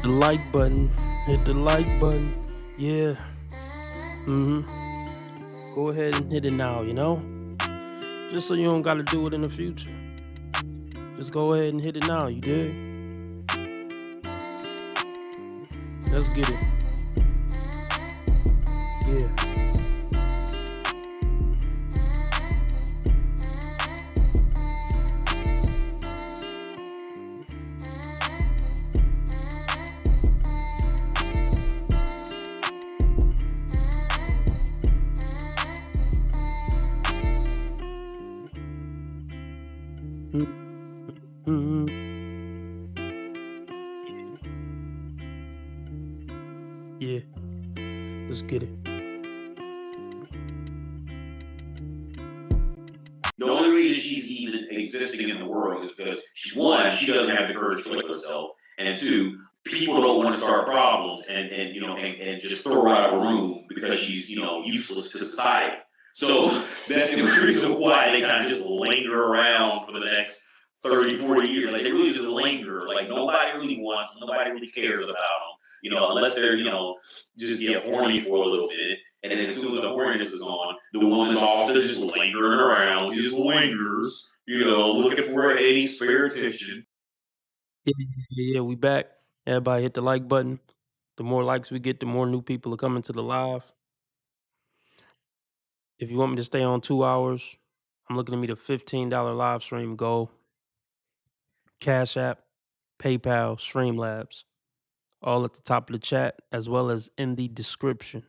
the like button. Hit the like button. Yeah. Go ahead and hit it now, Just so you don't gotta do it in the future. Just go ahead and hit it now, you dig? Let's get it. Yeah. Mm-hmm. Yeah. Let's get it. The only reason she's even existing in the world is because one, she doesn't have the courage to kill herself, and two, people don't want to start problems and just throw her out of a room because she's useless to society. So that's the reason why they kind of just linger around for the next 30, 40 years. Like they really just linger. Like nobody really wants them, nobody really cares about them. Unless they're just get horny for a little bit. And then as soon as the horniness is on, the woman's off there just lingering around. She just lingers, looking for any spare tissue. Yeah, we back. Everybody hit the like button. The more likes we get, the more new people are coming to the live. If you want me to stay on 2 hours, I'm looking to meet a $15 live stream goal. Cash App, PayPal, Streamlabs, all at the top of the chat as well as in the description.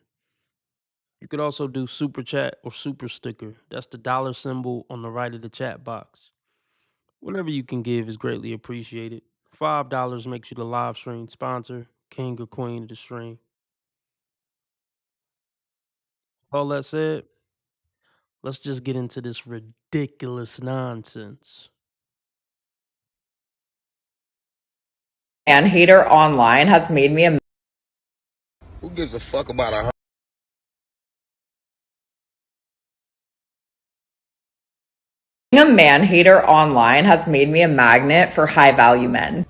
You could also do super chat or super sticker. That's the dollar symbol on the right of the chat box. Whatever you can give is greatly appreciated. $5 makes you the live stream sponsor, king or queen of the stream. All that said, let's just get into this ridiculous nonsense. Man hater online has made me a Who gives a fuck about a being a man hater online has made me a magnet for high value men.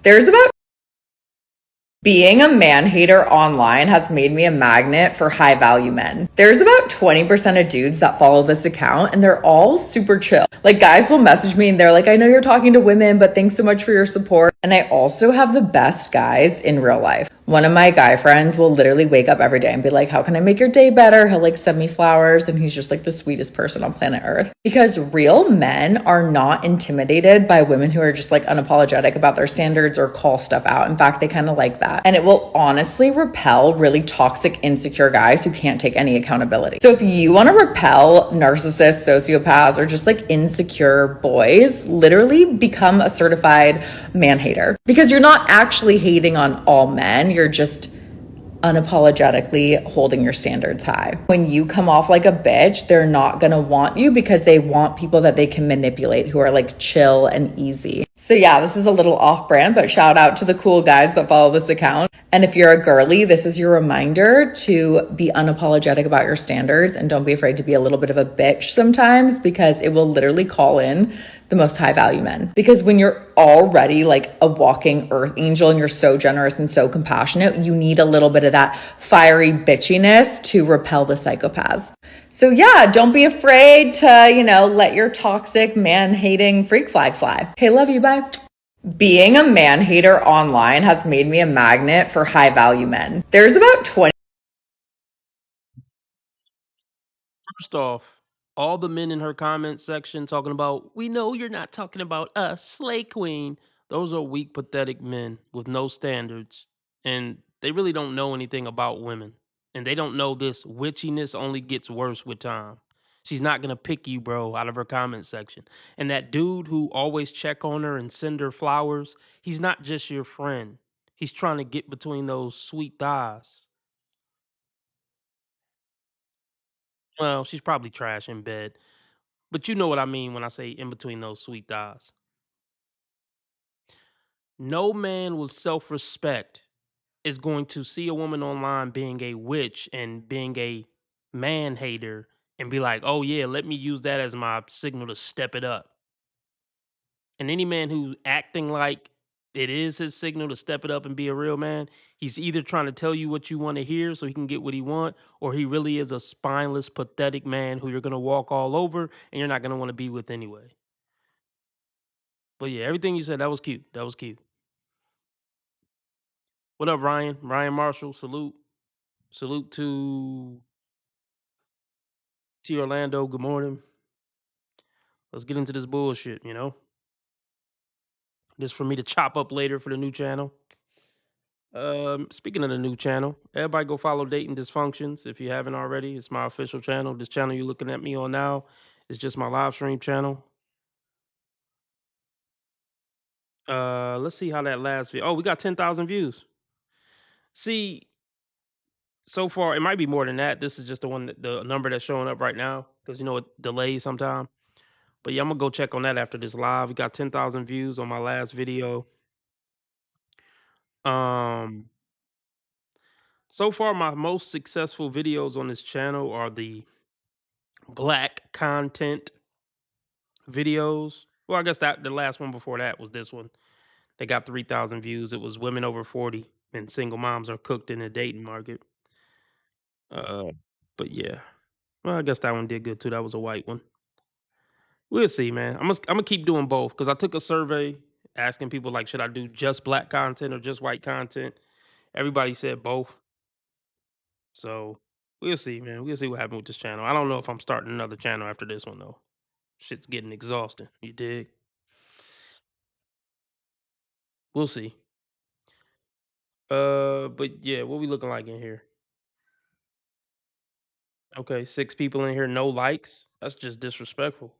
Being a man hater online has made me a magnet for high value men. There's about 20% of dudes that follow this account and they're all super chill. Like guys will message me and they're like, I know you're talking to women, but thanks so much for your support. And I also have the best guys in real life. One of my guy friends will literally wake up every day and be like, how can I make your day better? He'll like send me flowers and he's just like the sweetest person on planet Earth. Because real men are not intimidated by women who are just like unapologetic about their standards or call stuff out. In fact, they kind of like that. And it will honestly repel really toxic, insecure guys who can't take any accountability. So if you want to repel narcissists, sociopaths, or just like insecure boys, literally become a certified man hater because you're not actually hating on all men. You're just unapologetically holding your standards high. When you come off like a bitch, they're not going to want you because they want people that they can manipulate who are like chill and easy. So yeah, this is a little off brand, but shout out to the cool guys that follow this account. And if you're a girly, this is your reminder to be unapologetic about your standards and don't be afraid to be a little bit of a bitch sometimes because it will literally call in the most high value men. Because when you're already like a walking earth angel and you're so generous and so compassionate, you need a little bit of that fiery bitchiness to repel the psychopaths. So yeah, don't be afraid to, let your toxic man hating freak flag fly. Okay, love you, bye. Being a man hater online has made me a magnet for high value men. There's about 20. First off, all the men in her comment section talking about, we know you're not talking about us, Slay Queen. Those are weak, pathetic men with no standards. And they really don't know anything about women. And they don't know this witchiness only gets worse with time. She's not going to pick you, bro, out of her comment section. And that dude who always check on her and send her flowers, he's not just your friend. He's trying to get between those sweet thighs. Well, she's probably trash in bed. But you know what I mean when I say in between those sweet thighs. No man with self-respect is going to see a woman online being a witch and being a man hater and be like, "Oh yeah, let me use that as my signal to step it up." And any man who's acting like it is his signal to step it up and be a real man. He's either trying to tell you what you want to hear so he can get what he want, or he really is a spineless, pathetic man who you're gonna walk all over and you're not gonna want to be with anyway. But yeah, everything you said, that was cute. That was cute. What up, Ryan? Ryan Marshall, salute. Salute to T Orlando. Good morning. Let's get into this bullshit, you know? This for me to chop up later for the new channel. Speaking of the new channel, everybody go follow Dating Dysfunctions if you haven't already. It's my official channel. This channel you're looking at me on now is just my live stream channel. Let's see how that last video. Oh, we got 10,000 views. See, so far it might be more than that. This is just the number that's showing up right now because you know it delays sometime. But yeah, I'm gonna go check on that after this live. We got 10,000 views on my last video. Um, so far my most successful videos on this channel are the black content videos. Well, I guess that the last one before that was this one. They got 3,000 views. It was women over 40 and single moms are cooked in the dating market. Uh, but yeah, well, I guess that one did good too. That was a white one. We'll see, man. I'm gonna keep doing both because I took a survey asking people like, should I do just black content or just white content? Everybody said both. So we'll see, man. We'll see what happens with this channel. I don't know if I'm starting another channel after this one though. Shit's getting exhausting. You dig? We'll see. But yeah, what we looking like in here? Okay, 6 people in here, no likes. That's just disrespectful.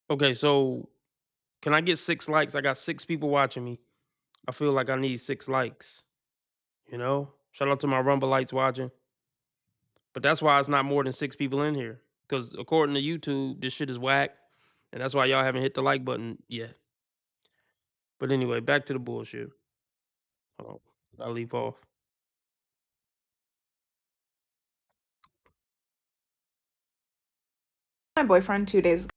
Okay, so can I get 6 likes? I got 6 people watching me. I feel like I need 6 likes. You know? Shout out to my Rumble lights watching. But that's why it's not more than 6 people in here. Because according to YouTube, this shit is whack. And that's why y'all haven't hit the like button yet. But anyway, back to the bullshit. Hold on. I'll leave off. My boyfriend 2 days ago.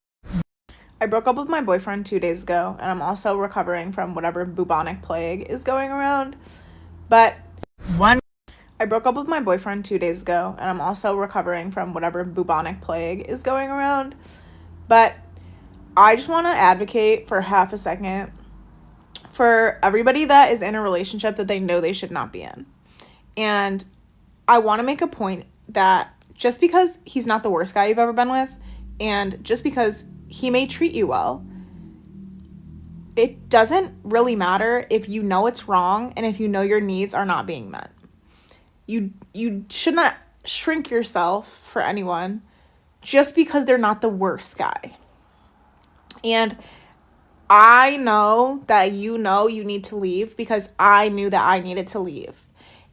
I broke up with my boyfriend 2 days ago, and I'm also recovering from whatever bubonic plague is going around. But I broke up with my boyfriend 2 days ago, and I'm also recovering from whatever bubonic plague is going around. But I just want to advocate for half a second for everybody that is in a relationship that they know they should not be in. And I want to make a point that just because he's not the worst guy you've ever been with, and just because he may treat you well, it doesn't really matter if you know it's wrong and if you know your needs are not being met. You should not shrink yourself for anyone just because they're not the worst guy. And I know that you know you need to leave because I knew that I needed to leave.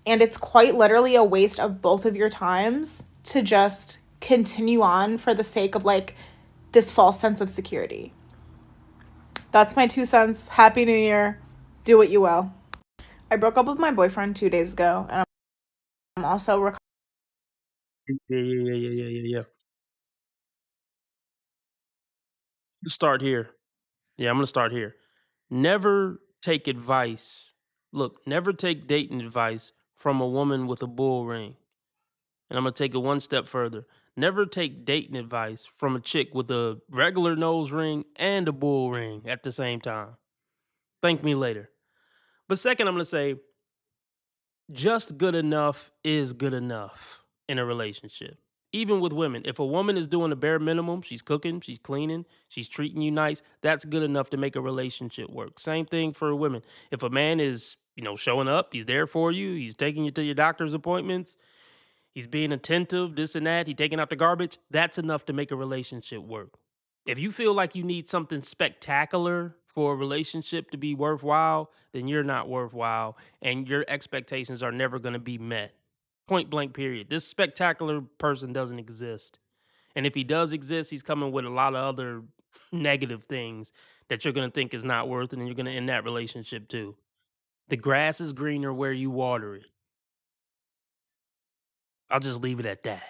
And it's quite literally a waste of both of your times to just continue on for the sake of like this false sense of security. That's my 2 cents. Happy New Year. Do what you will. I broke up with my boyfriend 2 days ago, and I'm also Yeah. Start here. Yeah, I'm gonna start here. Never take advice. Look, never take dating advice from a woman with a bull ring. And I'm gonna take it one step further. Never take dating advice from a chick with a regular nose ring and a bull ring at the same time. Thank me later. But second, I'm gonna say just good enough is good enough in a relationship. Even with women, if a woman is doing the bare minimum, she's cooking, she's cleaning, she's treating you nice, that's good enough to make a relationship work. Same thing for women. If a man is, showing up, he's there for you, he's taking you to your doctor's appointments, he's being attentive, this and that, he taking out the garbage, that's enough to make a relationship work. If you feel like you need something spectacular for a relationship to be worthwhile, then you're not worthwhile and your expectations are never going to be met. Point blank, period. This spectacular person doesn't exist. And if he does exist, he's coming with a lot of other negative things that you're going to think is not worth it and you're going to end that relationship too. The grass is greener where you water it. I'll just leave it at that.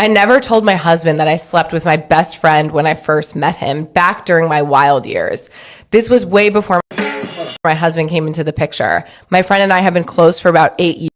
I never told my husband that I slept with my best friend when I first met him back during my wild years. This was way before my husband came into the picture. My friend and I have been close for about 8 years.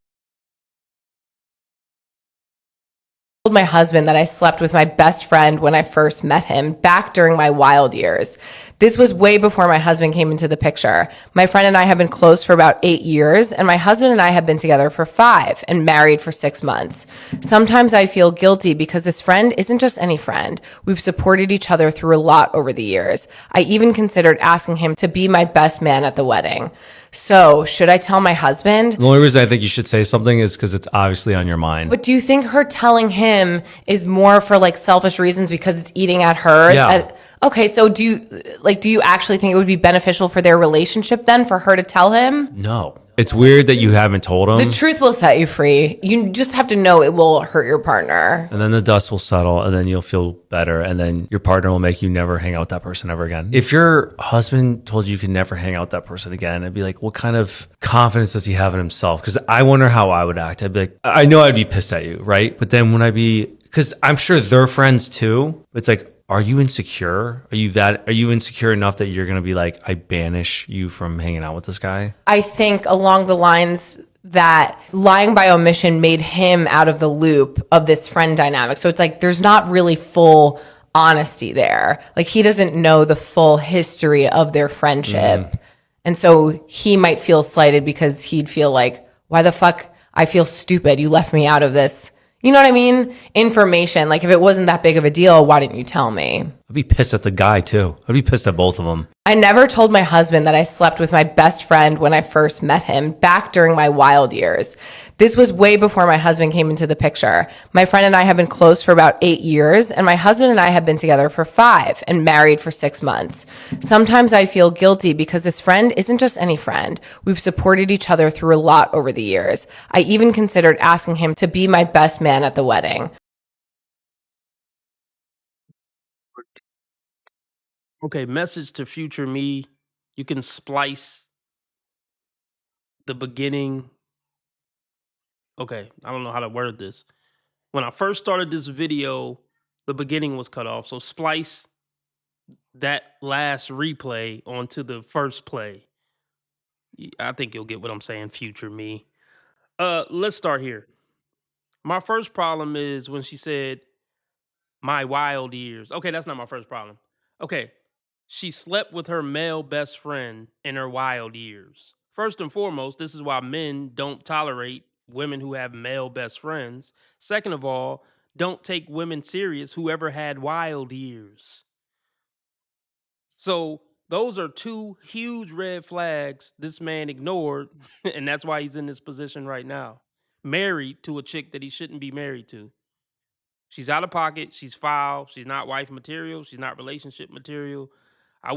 Told my husband that I slept with my best friend when I first met him back during my wild years. This was way before my husband came into the picture. My friend and I have been close for about 8 years, and my husband and I have been together for 5 and married for 6 months. Sometimes I feel guilty because this friend isn't just any friend. We've supported each other through a lot over the years. I even considered asking him to be my best man at the wedding. So, should I tell my husband? The only reason I think you should say something is because it's obviously on your mind. But do you think her telling him is more for like selfish reasons because it's eating at her? Yeah. Okay, so do you actually think it would be beneficial for their relationship then for her to tell him? No. It's weird that you haven't told him. The truth will set you free. You just have to know it will hurt your partner. And then the dust will settle and then you'll feel better. And then your partner will make you never hang out with that person ever again. If your husband told you could never hang out with that person again, I'd be like, what kind of confidence does he have in himself? Because I wonder how I would act. I'd be like, I know I'd be pissed at you, right? But then when because I'm sure they're friends too. It's like, are you insecure? Are you insecure enough that you're going to be like, I banish you from hanging out with this guy? I think along the lines that lying by omission made him out of the loop of this friend dynamic. So it's like there's not really full honesty there. Like he doesn't know the full history of their friendship. And so he might feel slighted because he'd feel like, why the fuck? I feel stupid. You left me out of this. You know what I mean? Information. Like if it wasn't that big of a deal, why didn't you tell me? I'd be pissed at the guy too. I'd be pissed at both of them. I never told my husband that I slept with my best friend when I first met him back during my wild years. This was way before my husband came into the picture. My friend and I have been close for about 8 years, and my husband and I have been together for 5 and married for 6 months. Sometimes I feel guilty because this friend isn't just any friend. We've supported each other through a lot over the years. I even considered asking him to be my best man at the wedding. Okay, message to future me. You can splice the beginning. Okay, I don't know how to word this. When I first started this video, the beginning was cut off. So splice that last replay onto the first play. I think you'll get what I'm saying, future me. Let's start here. My first problem is when she said my wild years. Okay, that's not my first problem. Okay, she slept with her male best friend in her wild years. First and foremost, this is why men don't tolerate women who have male best friends. Second of all, don't take women serious who ever had wild years. So those are two huge red flags this man ignored, and that's why he's in this position right now. Married to a chick that he shouldn't be married to. She's out of pocket, she's foul, she's not wife material, she's not relationship material. I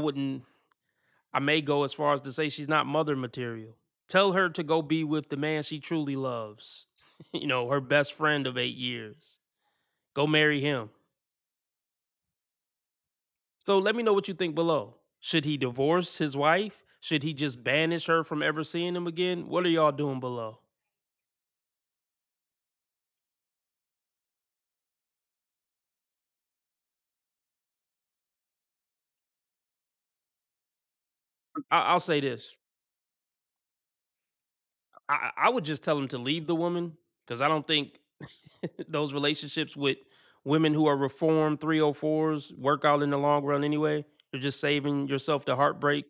may go as far as to say she's not mother material. Tell her to go be with the man she truly loves. Her best friend of 8 years. Go marry him. So let me know what you think below. Should he divorce his wife? Should he just banish her from ever seeing him again? What are y'all doing below? I'll say this. I would just tell him to leave the woman because I don't think those relationships with women who are reformed 304s work out in the long run anyway. You're just saving yourself the heartbreak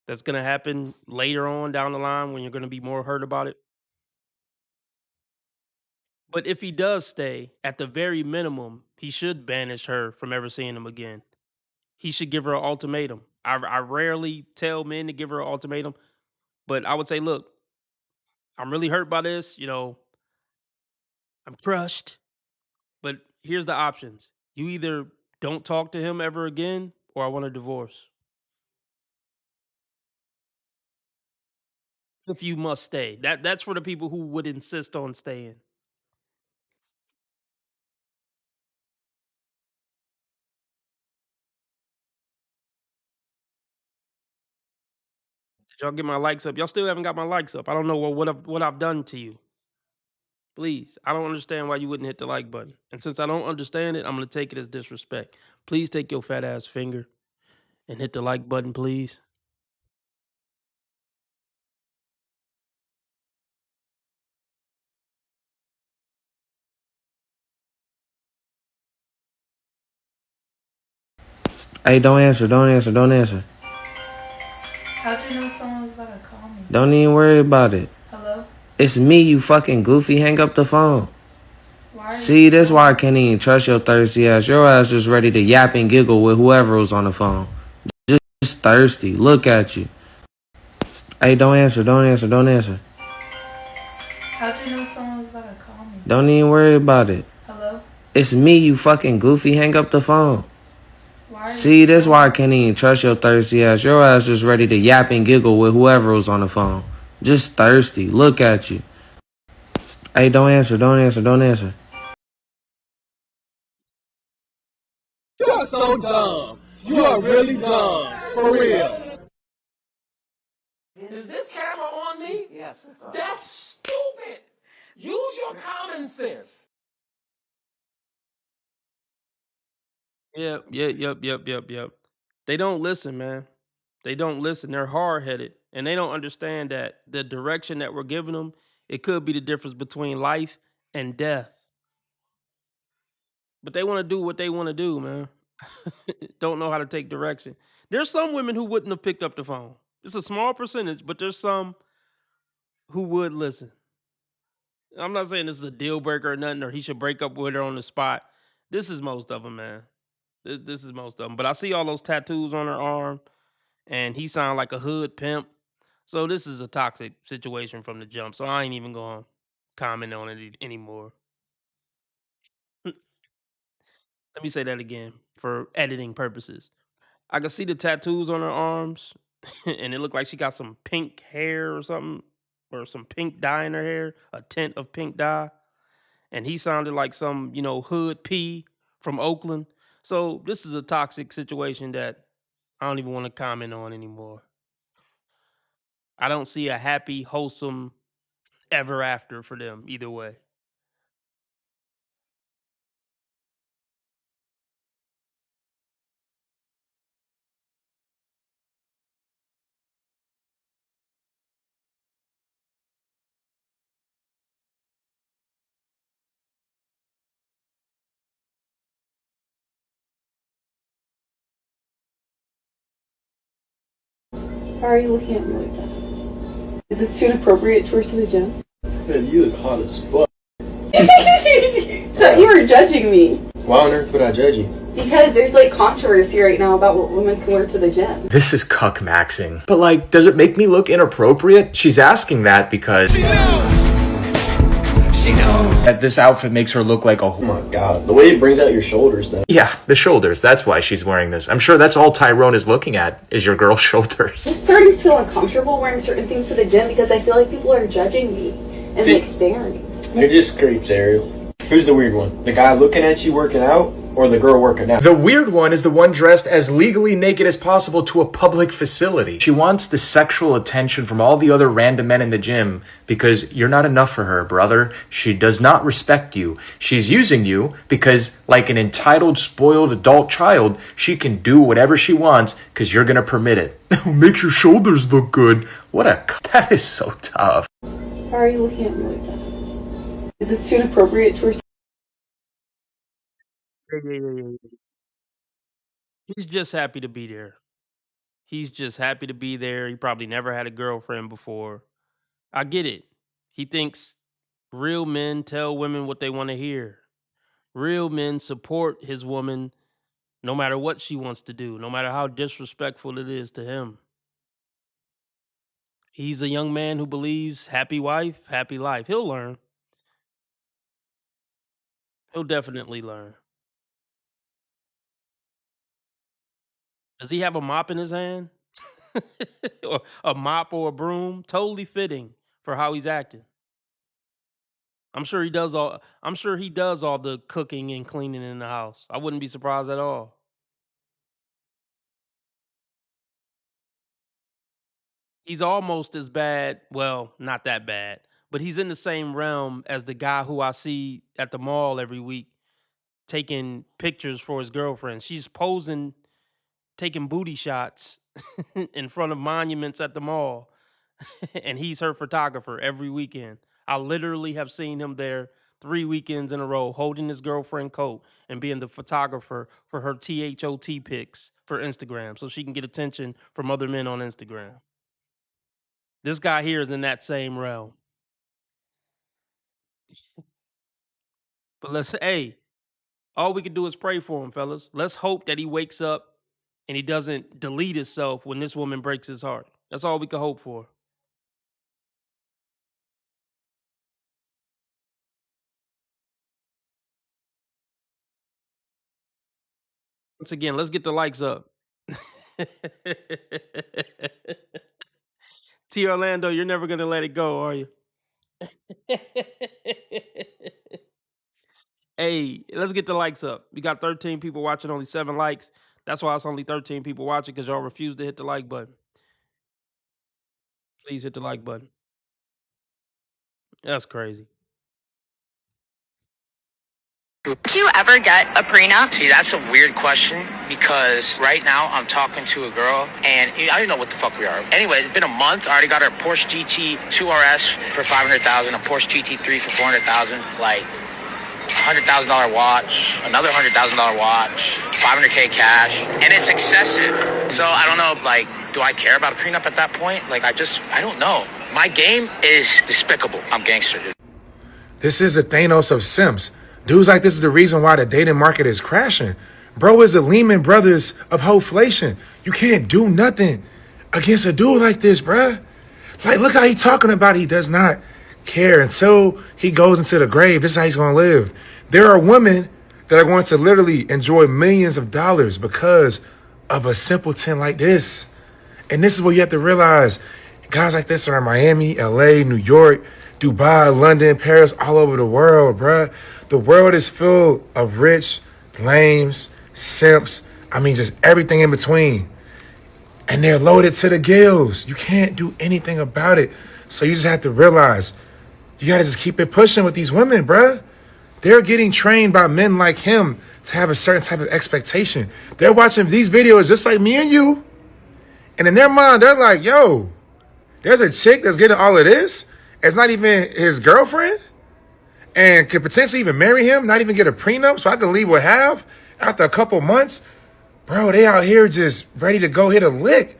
that's going to happen later on down the line when you're going to be more hurt about it. But if he does stay, at the very minimum, he should banish her from ever seeing him again. He should give her an ultimatum. I rarely tell men to give her an ultimatum, but I would say, look, I'm really hurt by this. I'm crushed. But here's the options. You either don't talk to him ever again, or I want a divorce. If you must stay. That's for the people who would insist on staying. Did y'all get my likes up? Y'all still haven't got my likes up. I don't know what I've done to you. Please. I don't understand why you wouldn't hit the like button. And since I don't understand it, I'm gonna take it as disrespect. Please take your fat ass finger and hit the like button, please. Hey, don't answer, don't answer, don't answer. How'd you know someone was about to call me? Don't even worry about it. Hello? It's me, you fucking goofy. Hang up the phone. Why are you See, that's why I can't even trust your thirsty ass. Your ass just ready to yap and giggle with whoever was on the phone. Just thirsty. Look at you. Hey, don't answer, don't answer, don't answer. How'd you know someone was about to call me? Don't even worry about it. Hello? It's me, you fucking goofy. Hang up the phone. Why are See, that's why I can't even trust your thirsty ass. Your ass just ready to yap and giggle with whoever was on the phone. Just thirsty. Look at you. Hey, don't answer, don't answer, don't answer. You are so dumb. You are really dumb. For real. Is this camera on me? Yes, it's on. That's stupid. Use your common sense. Yep. They don't listen, man. They don't listen. They're hard headed, and they don't understand that the direction that we're giving them, it could be the difference between life and death. But they want to do what they want to do, man. Don't know how to take direction. There's some women who wouldn't have picked up the phone. It's a small percentage, but there's some who would listen. I'm not saying this is a deal breaker or nothing, or he should break up with her on the spot. This is most of them, man. This is most of them. But I see all those tattoos on her arm, and he sound like a hood pimp. So this is a toxic situation from the jump. So I ain't even gonna comment on it anymore. Let me say that again for editing purposes. I can see the tattoos on her arms, and it looked like she got some pink hair or something, or some pink dye in her hair, a tint of pink dye. And he sounded like some, hood P from Oakland. So this is a toxic situation that I don't even want to comment on anymore. I don't see a happy, wholesome ever after for them either way. Why are you looking at me like that? Is this too inappropriate to work to the gym? Man, you look hot as fuck. Thought you were judging me. Why on earth would I judge you? Because there's controversy right now about what women can wear to the gym. This is cuck maxing. But does it make me look inappropriate? She's asking that because she knows that this outfit makes her look like a Oh my god, the way it brings out your shoulders though. Yeah, the shoulders. That's why she's wearing this. I'm sure that's all Tyrone is looking at is your girl's shoulders. I'm starting to feel uncomfortable wearing certain things to the gym because I feel like people are judging me and staring. You're just creeps, Ariel. Who's the weird one? The guy looking at you working out, or the girl working out? The weird one is the one dressed as legally naked as possible to a public facility. She wants the sexual attention from all the other random men in the gym because you're not enough for her, brother. She does not respect you. She's using you because, like an entitled, spoiled adult child, she can do whatever she wants because you're going to permit it. Makes your shoulders look good. That is so tough. Why are you looking at me like that? Is this too inappropriate to work? Yeah. He's just happy to be there. He's just happy to be there. He probably never had a girlfriend before. I get it. He thinks real men tell women what they want to hear. Real men support his woman no matter what she wants to do, no matter how disrespectful it is to him. He's a young man who believes happy wife, happy life. He'll learn. He'll definitely learn. Does he have a mop in his hand? Or a mop or a broom? Totally fitting for how he's acting. I'm sure he does all the cooking and cleaning in the house. I wouldn't be surprised at all. He's almost as bad, well, not that bad, but he's in the same realm as the guy who I see at the mall every week taking pictures for his girlfriend. She's posing, taking booty shots in front of monuments at the mall, and he's her photographer every weekend. I literally have seen him there 3 weekends in a row holding his girlfriend coat and being the photographer for her THOT pics for Instagram so she can get attention from other men on Instagram. This guy here is in that same realm. But hey, all we can do is pray for him, fellas. Let's hope that he wakes up and he doesn't delete himself when this woman breaks his heart. That's all we can hope for. Once again, let's get the likes up. T. Orlando, you're never going to let it go, are you? Hey, let's get the likes up. We got 13 people watching, only 7 likes. That's why it's only 13 people watching, because y'all refuse to hit the like button. Please hit the like button. That's crazy. Did you ever get a prenup? See, that's a weird question because right now I'm talking to a girl and I don't know what the fuck we are. Anyway, it's been a month. I already got her Porsche GT 2 RS for $500,000, a Porsche GT3 for $400,000, like $100,000 watch, another $100,000 watch, $500K cash, and it's excessive. So I don't know, like, do I care about a prenup at that point? Like, I don't know. My game is despicable. I'm gangster, dude. This is the Thanos of Simps. Dudes like this is the reason why the dating market is crashing. Bro is the Lehman Brothers of hoflation. You can't do nothing against a dude like this, bruh. Like, look how he talking about it. He does not care until he goes into the grave. This is how he's going to live. There are women that are going to literally enjoy millions of dollars because of a simpleton like this. And this is what you have to realize. Guys like this are in Miami, LA, New York, Dubai, London, Paris, all over the world, bruh. The world is full of rich, lames, simps. I mean, just everything in between. And they're loaded to the gills. You can't do anything about it. So you just have to realize you got to just keep it pushing with these women, bruh. They're getting trained by men like him to have a certain type of expectation. They're watching these videos just like me and you. And in their mind, they're like, yo, there's a chick that's getting all of this. It's not even his girlfriend. And could potentially even marry him, not even get a prenup, so I can leave with half after a couple months. Bro, they out here just ready to go hit a lick.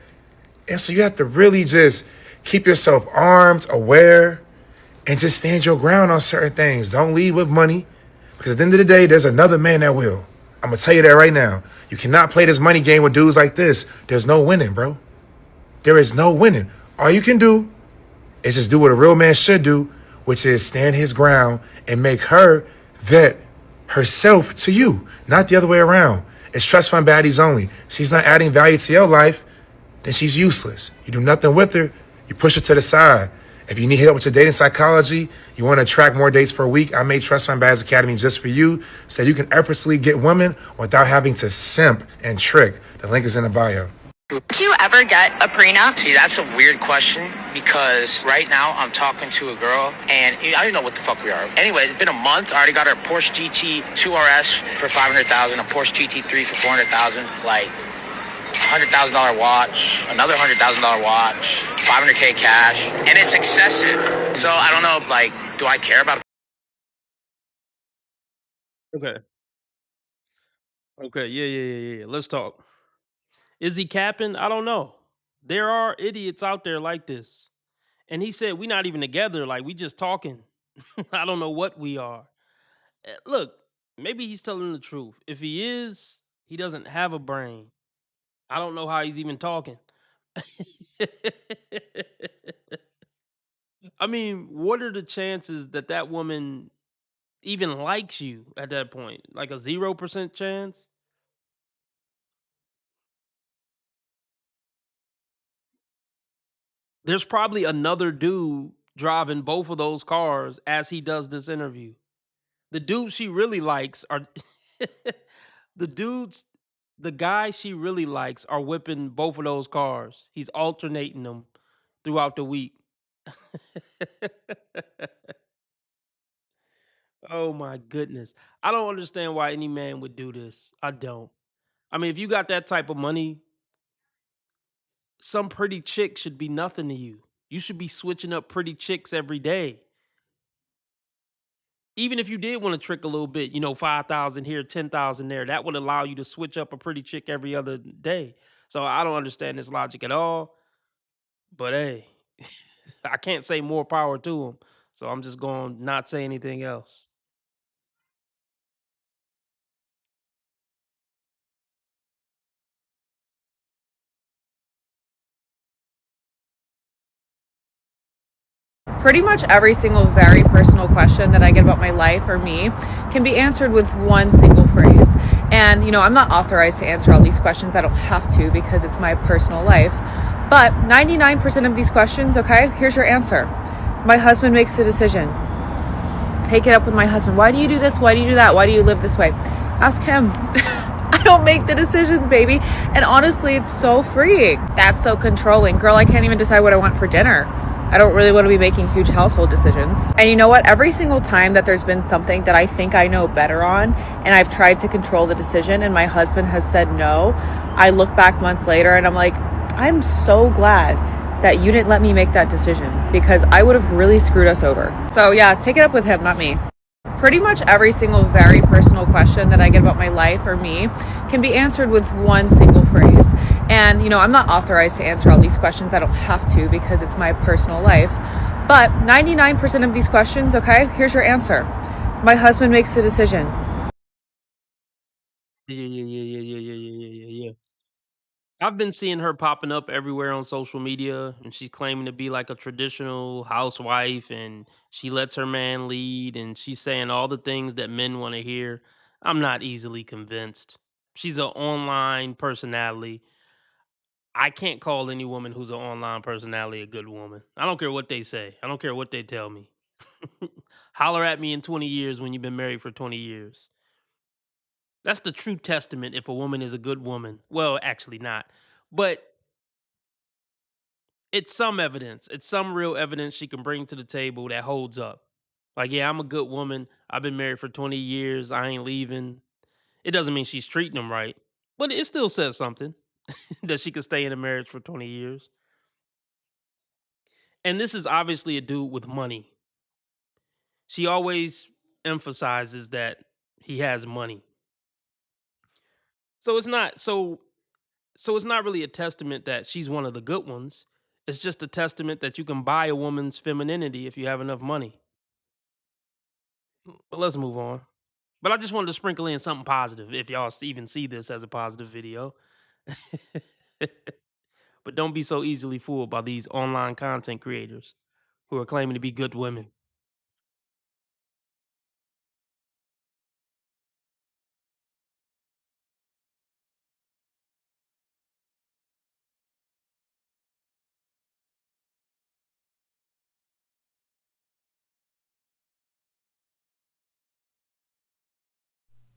And so you have to really just keep yourself armed, aware, and just stand your ground on certain things. Don't lead with money, because at the end of the day, there's another man that will. I'm going to tell you that right now. You cannot play this money game with dudes like this. There's no winning, bro. There is no winning. All you can do is just do what a real man should do, which is stand his ground and make her vet herself to you, not the other way around. It's trust fund baddies only. She's not adding value to your life, then she's useless. You do nothing with her, you push her to the side. If you need help with your dating psychology, you want to attract more dates per week, I made Trust Fund Baddies Academy just for you so you can effortlessly get women without having to simp and trick. The link is in the bio. Did you ever get a prenup? See, that's a weird question because right now I'm talking to a girl and I don't know what the fuck we are. Anyway, it's been a month. I already got her Porsche GT 2 RS for $500,000, a Porsche GT3 for $400,000, like $100,000 watch, another $100,000 watch, $500K cash, and it's excessive. So I don't know, like, do I care about it? Okay. Yeah. Let's talk. Is he capping? I don't know. There are idiots out there like this. And he said, we're not even together. Like, we just talking. I don't know what we are. Look, maybe he's telling the truth. If he is, he doesn't have a brain. I don't know how he's even talking. I mean, what are the chances that that woman even likes you at that point? Like a 0% chance? There's probably another dude driving both of those cars as he does this interview. The dudes she really likes are the guys she really likes are whipping both of those cars. He's alternating them throughout the week. Oh my goodness. I don't understand why any man would do this. I don't. I mean, if you got that type of money, some pretty chick should be nothing to you. You should be switching up pretty chicks every day. Even if you did want to trick a little bit, 5,000 here, 10,000 there, that would allow you to switch up a pretty chick every other day. So I don't understand this logic at all. But hey, I can't say more power to him. So I'm just going to not say anything else. Pretty much every single very personal question that I get about my life or me can be answered with one single phrase. And, I'm not authorized to answer all these questions. I don't have to because it's my personal life. But 99% of these questions, okay, here's your answer. My husband makes the decision. Take it up with my husband. Why do you do this? Why do you do that? Why do you live this way? Ask him. I don't make the decisions, baby. And honestly, it's so freeing. That's so controlling. Girl, I can't even decide what I want for dinner. I don't really want to be making huge household decisions. And you know what? Every single time that there's been something that I think I know better on, and I've tried to control the decision, and my husband has said no, I look back months later and I'm like, I'm so glad that you didn't let me make that decision because I would have really screwed us over. So yeah, take it up with him, not me. Pretty much every single very personal question that I get about my life or me can be answered with one single phrase. And, I'm not authorized to answer all these questions. I don't have to because it's my personal life. But 99% of these questions, okay, here's your answer. My husband makes the decision. Yeah. I've been seeing her popping up everywhere on social media, and she's claiming to be like a traditional housewife, and she lets her man lead, and she's saying all the things that men want to hear. I'm not easily convinced. She's an online personality. I can't call any woman who's an online personality a good woman. I don't care what they say. I don't care what they tell me. Holler at me in 20 years when you've been married for 20 years. That's the true testament if a woman is a good woman. Well, actually not. But it's some evidence. It's some real evidence she can bring to the table that holds up. Like, yeah, I'm a good woman. I've been married for 20 years. I ain't leaving. It doesn't mean she's treating them right, but it still says something that she could stay in a marriage for 20 years. And this is obviously a dude with money. She always emphasizes that he has money. So it's not really a testament that she's one of the good ones. It's just a testament that you can buy a woman's femininity if you have enough money. But let's move on. But I just wanted to sprinkle in something positive if y'all even see this as a positive video. But don't be so easily fooled by these online content creators who are claiming to be good women.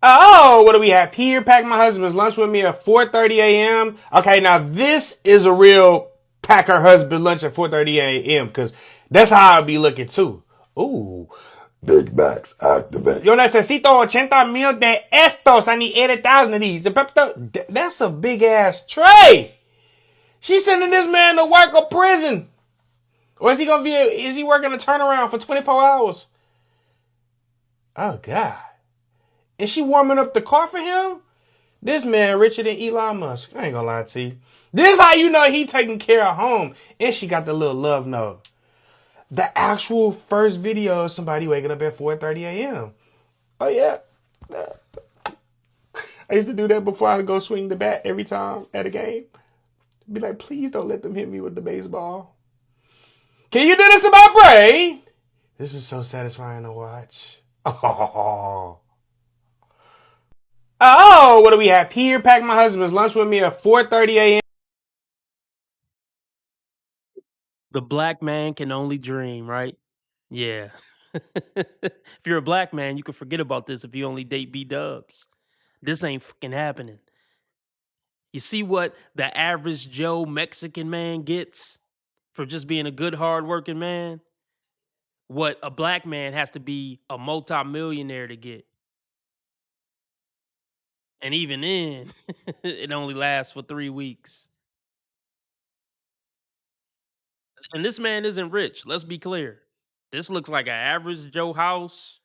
Oh, what do we have here? Pack my husband's lunch with me at 4:30 a.m. Okay, now this is a real pack her husband lunch at 4:30 a.m. because that's how I'll be looking too. Ooh. Big Macs activate. Yo necesito 80,000 de estos. I need 80,000 of these. That's a big ass tray. She's sending this man to work or prison. Or is he working a turnaround for 24 hours? Oh God. Is she warming up the car for him? This man richer than Elon Musk. I ain't gonna lie to you. This how you know he taking care of home. And she got the little love note. The actual first video of somebody waking up at 4:30 a.m. Oh yeah. I used to do that before I go swing the bat every time at a game. Be like, please don't let them hit me with the baseball. Can you do this in my brain? This is so satisfying to watch. Oh, what do we have here? Pack my husband's lunch with me at 4:30 a.m. The black man can only dream, right? Yeah. If you're a black man, you can forget about this if you only date B-dubs. This ain't fucking happening. You see what the average Joe Mexican man gets for just being a good, hardworking man? what a black man has to be a multimillionaire to get. And even then, it only lasts for 3 weeks. And this man isn't rich, let's be clear. This looks like an average Joe house.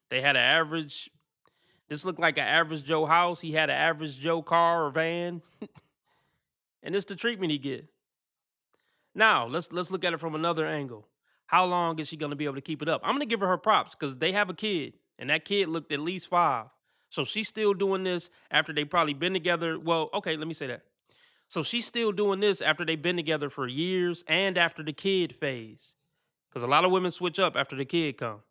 They had an average This looked like an average Joe house. He had an average Joe car or van, and it's the treatment he get. Now, let's look at it from another angle. How long is she gonna be able to keep it up? I'm gonna give her props because they have a kid, and that kid looked at least 5. So she's still doing this after they probably been together. Well, okay, let me say that. So she's still doing this after they've been together for years and after the kid phase. Because a lot of women switch up after the kid come.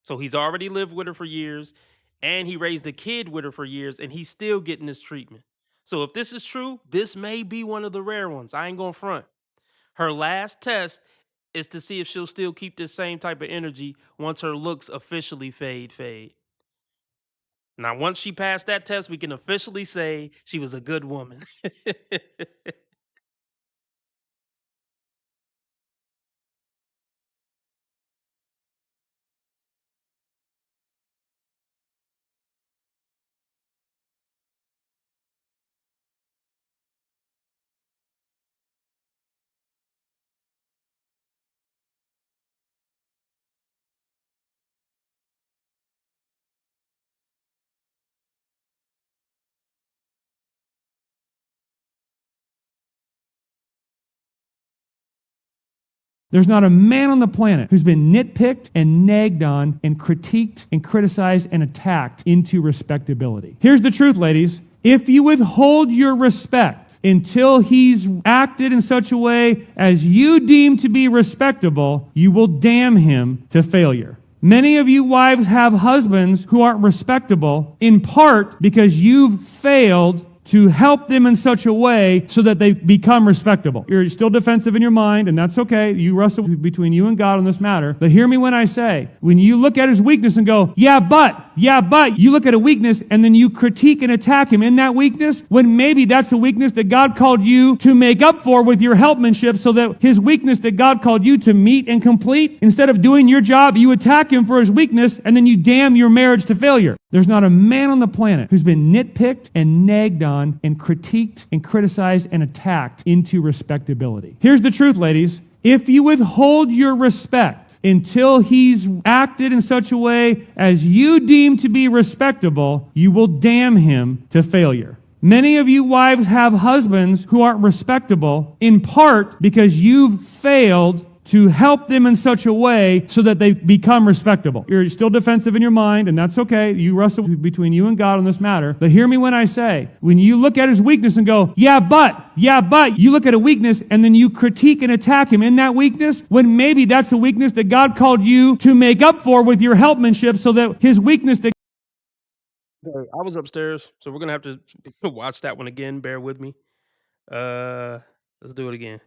So he's already lived with her for years, and he raised a kid with her for years, and he's still getting this treatment. So if this is true, this may be one of the rare ones. I ain't gonna front. Her last test is to see if she'll still keep this same type of energy once her looks officially fade. Now, once she passed that test, we can officially say she was a good woman. There's not a man on the planet who's been nitpicked and nagged on and critiqued and criticized and attacked into respectability. Here's the truth, ladies. If you withhold your respect until he's acted in such a way as you deem to be respectable, you will damn him to failure. Many of you wives have husbands who aren't respectable in part because you've failed to help them in such a way so that they become respectable. You're still defensive in your mind, and that's okay. You wrestle between you and God on this matter. But hear me when I say, when you look at his weakness and go, yeah, but, you look at a weakness and then you critique and attack him in that weakness, when maybe that's a weakness that God called you to make up for with your helpmanship so that his weakness that God called you to meet and complete, instead of doing your job, you attack him for his weakness and then you damn your marriage to failure. There's not a man on the planet who's been nitpicked and nagged on and critiqued and criticized and attacked into respectability. Here's the truth, ladies. If you withhold your respect until he's acted in such a way as you deem to be respectable, you will damn him to failure. Many of you wives have husbands who aren't respectable in part because you've failed to help them in such a way so that they become respectable. You're still defensive in your mind, and that's okay. You wrestle between you and God on this matter. But hear me when I say, when you look at his weakness and go, yeah, but, you look at a weakness and then you critique and attack him in that weakness, when maybe that's a weakness that God called you to make up for with your helpmanship so that his weakness that Okay, I was upstairs, so we're gonna have to watch that one again. Bear with me. Let's do it again.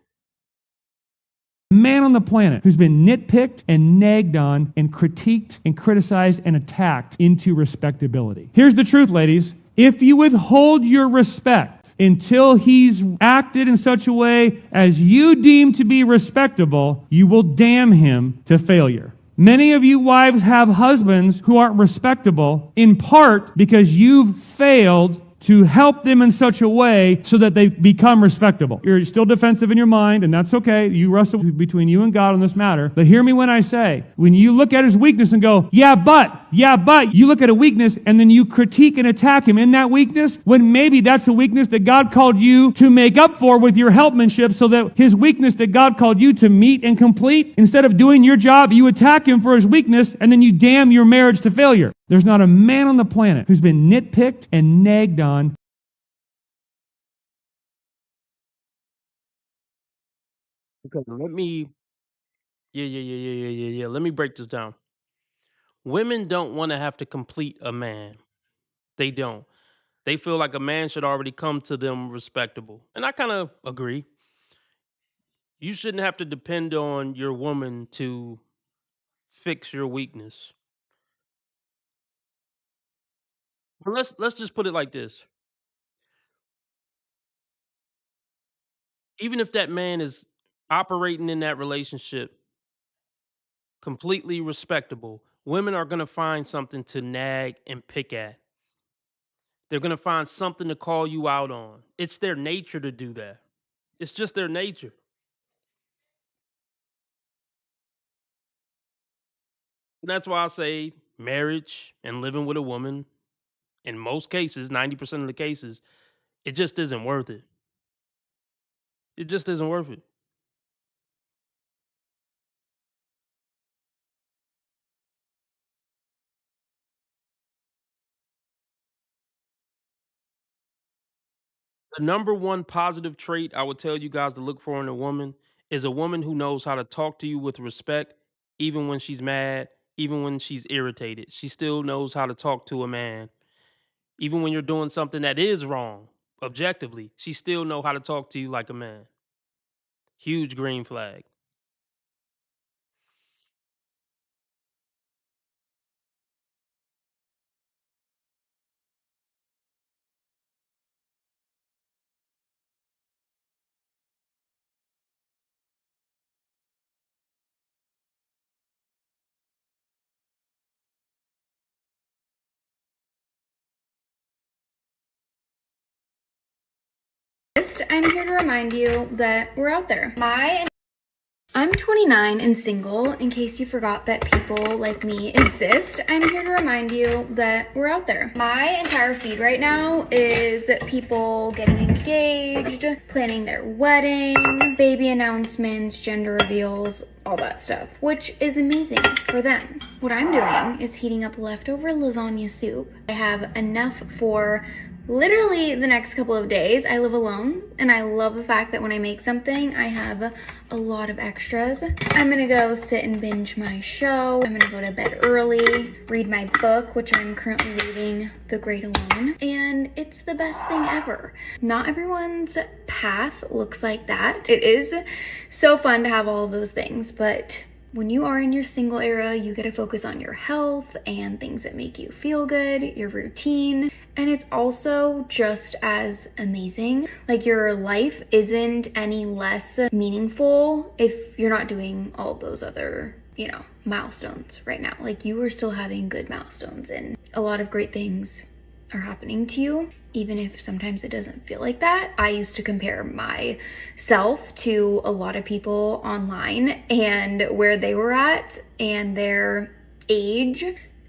man on the planet who's been nitpicked and nagged on and critiqued and criticized and attacked into respectability. Here's the truth, ladies. If you withhold your respect until he's acted in such a way as you deem to be respectable, you will damn him to failure. Many of you wives have husbands who aren't respectable in part because you've failed to help them in such a way so that they become respectable. You're still defensive in your mind, and that's okay. You wrestle between you and God on this matter. But hear me when I say, when you look at his weakness and go, yeah, but, you look at a weakness and then you critique and attack him in that weakness, when maybe that's a weakness that God called you to make up for with your helpmanship so that his weakness that God called you to meet and complete, instead of doing your job, you attack him for his weakness and then you damn your marriage to failure. There's not a man on the planet who's been nitpicked and nagged on. Okay, yeah. Let me break this down. Women don't want to have to complete a man. They don't. They feel like a man should already come to them respectable. And I kind of agree. You shouldn't have to depend on your woman to fix your weakness. But let's just put it like this. Even if that man is operating in that relationship completely respectable, women are gonna find something to nag and pick at. They're gonna find something to call you out on. It's their nature to do that. It's just their nature. And that's why I say marriage and living with a woman, in most cases, 90% of the cases, it just isn't worth it. It just isn't worth it. The number one positive trait I would tell you guys to look for in a woman is a woman who knows how to talk to you with respect, even when she's mad, even when she's irritated. She still knows how to talk to a man. Even when you're doing something that is wrong, objectively, she still know how to talk to you like a man. Huge green flag. I'm here to remind you that we're out there. I'm 29 and single, in case you forgot that people like me exist. I'm here to remind you that we're out there. My entire feed right now is people getting engaged, planning their wedding, baby announcements, gender reveals, all that stuff, which is amazing for them. What I'm doing is heating up leftover lasagna soup. I have enough for literally the next couple of days. I live alone and I love the fact that when I make something, I have a lot of extras. I'm gonna go sit and binge my show. I'm gonna go to bed early, read my book, which I'm currently reading, The Great Alone, and it's the best thing ever. Not everyone's path looks like that. It is so fun to have all of those things, but when you are in your single era, you get to focus on your health and things that make you feel good, your routine, and it's also just as amazing. Like, your life isn't any less meaningful if you're not doing all those other, milestones right now. Like, you are still having good milestones and a lot of great things are happening to you, even if sometimes it doesn't feel like that. I used to compare myself to a lot of people online and where they were at and their age.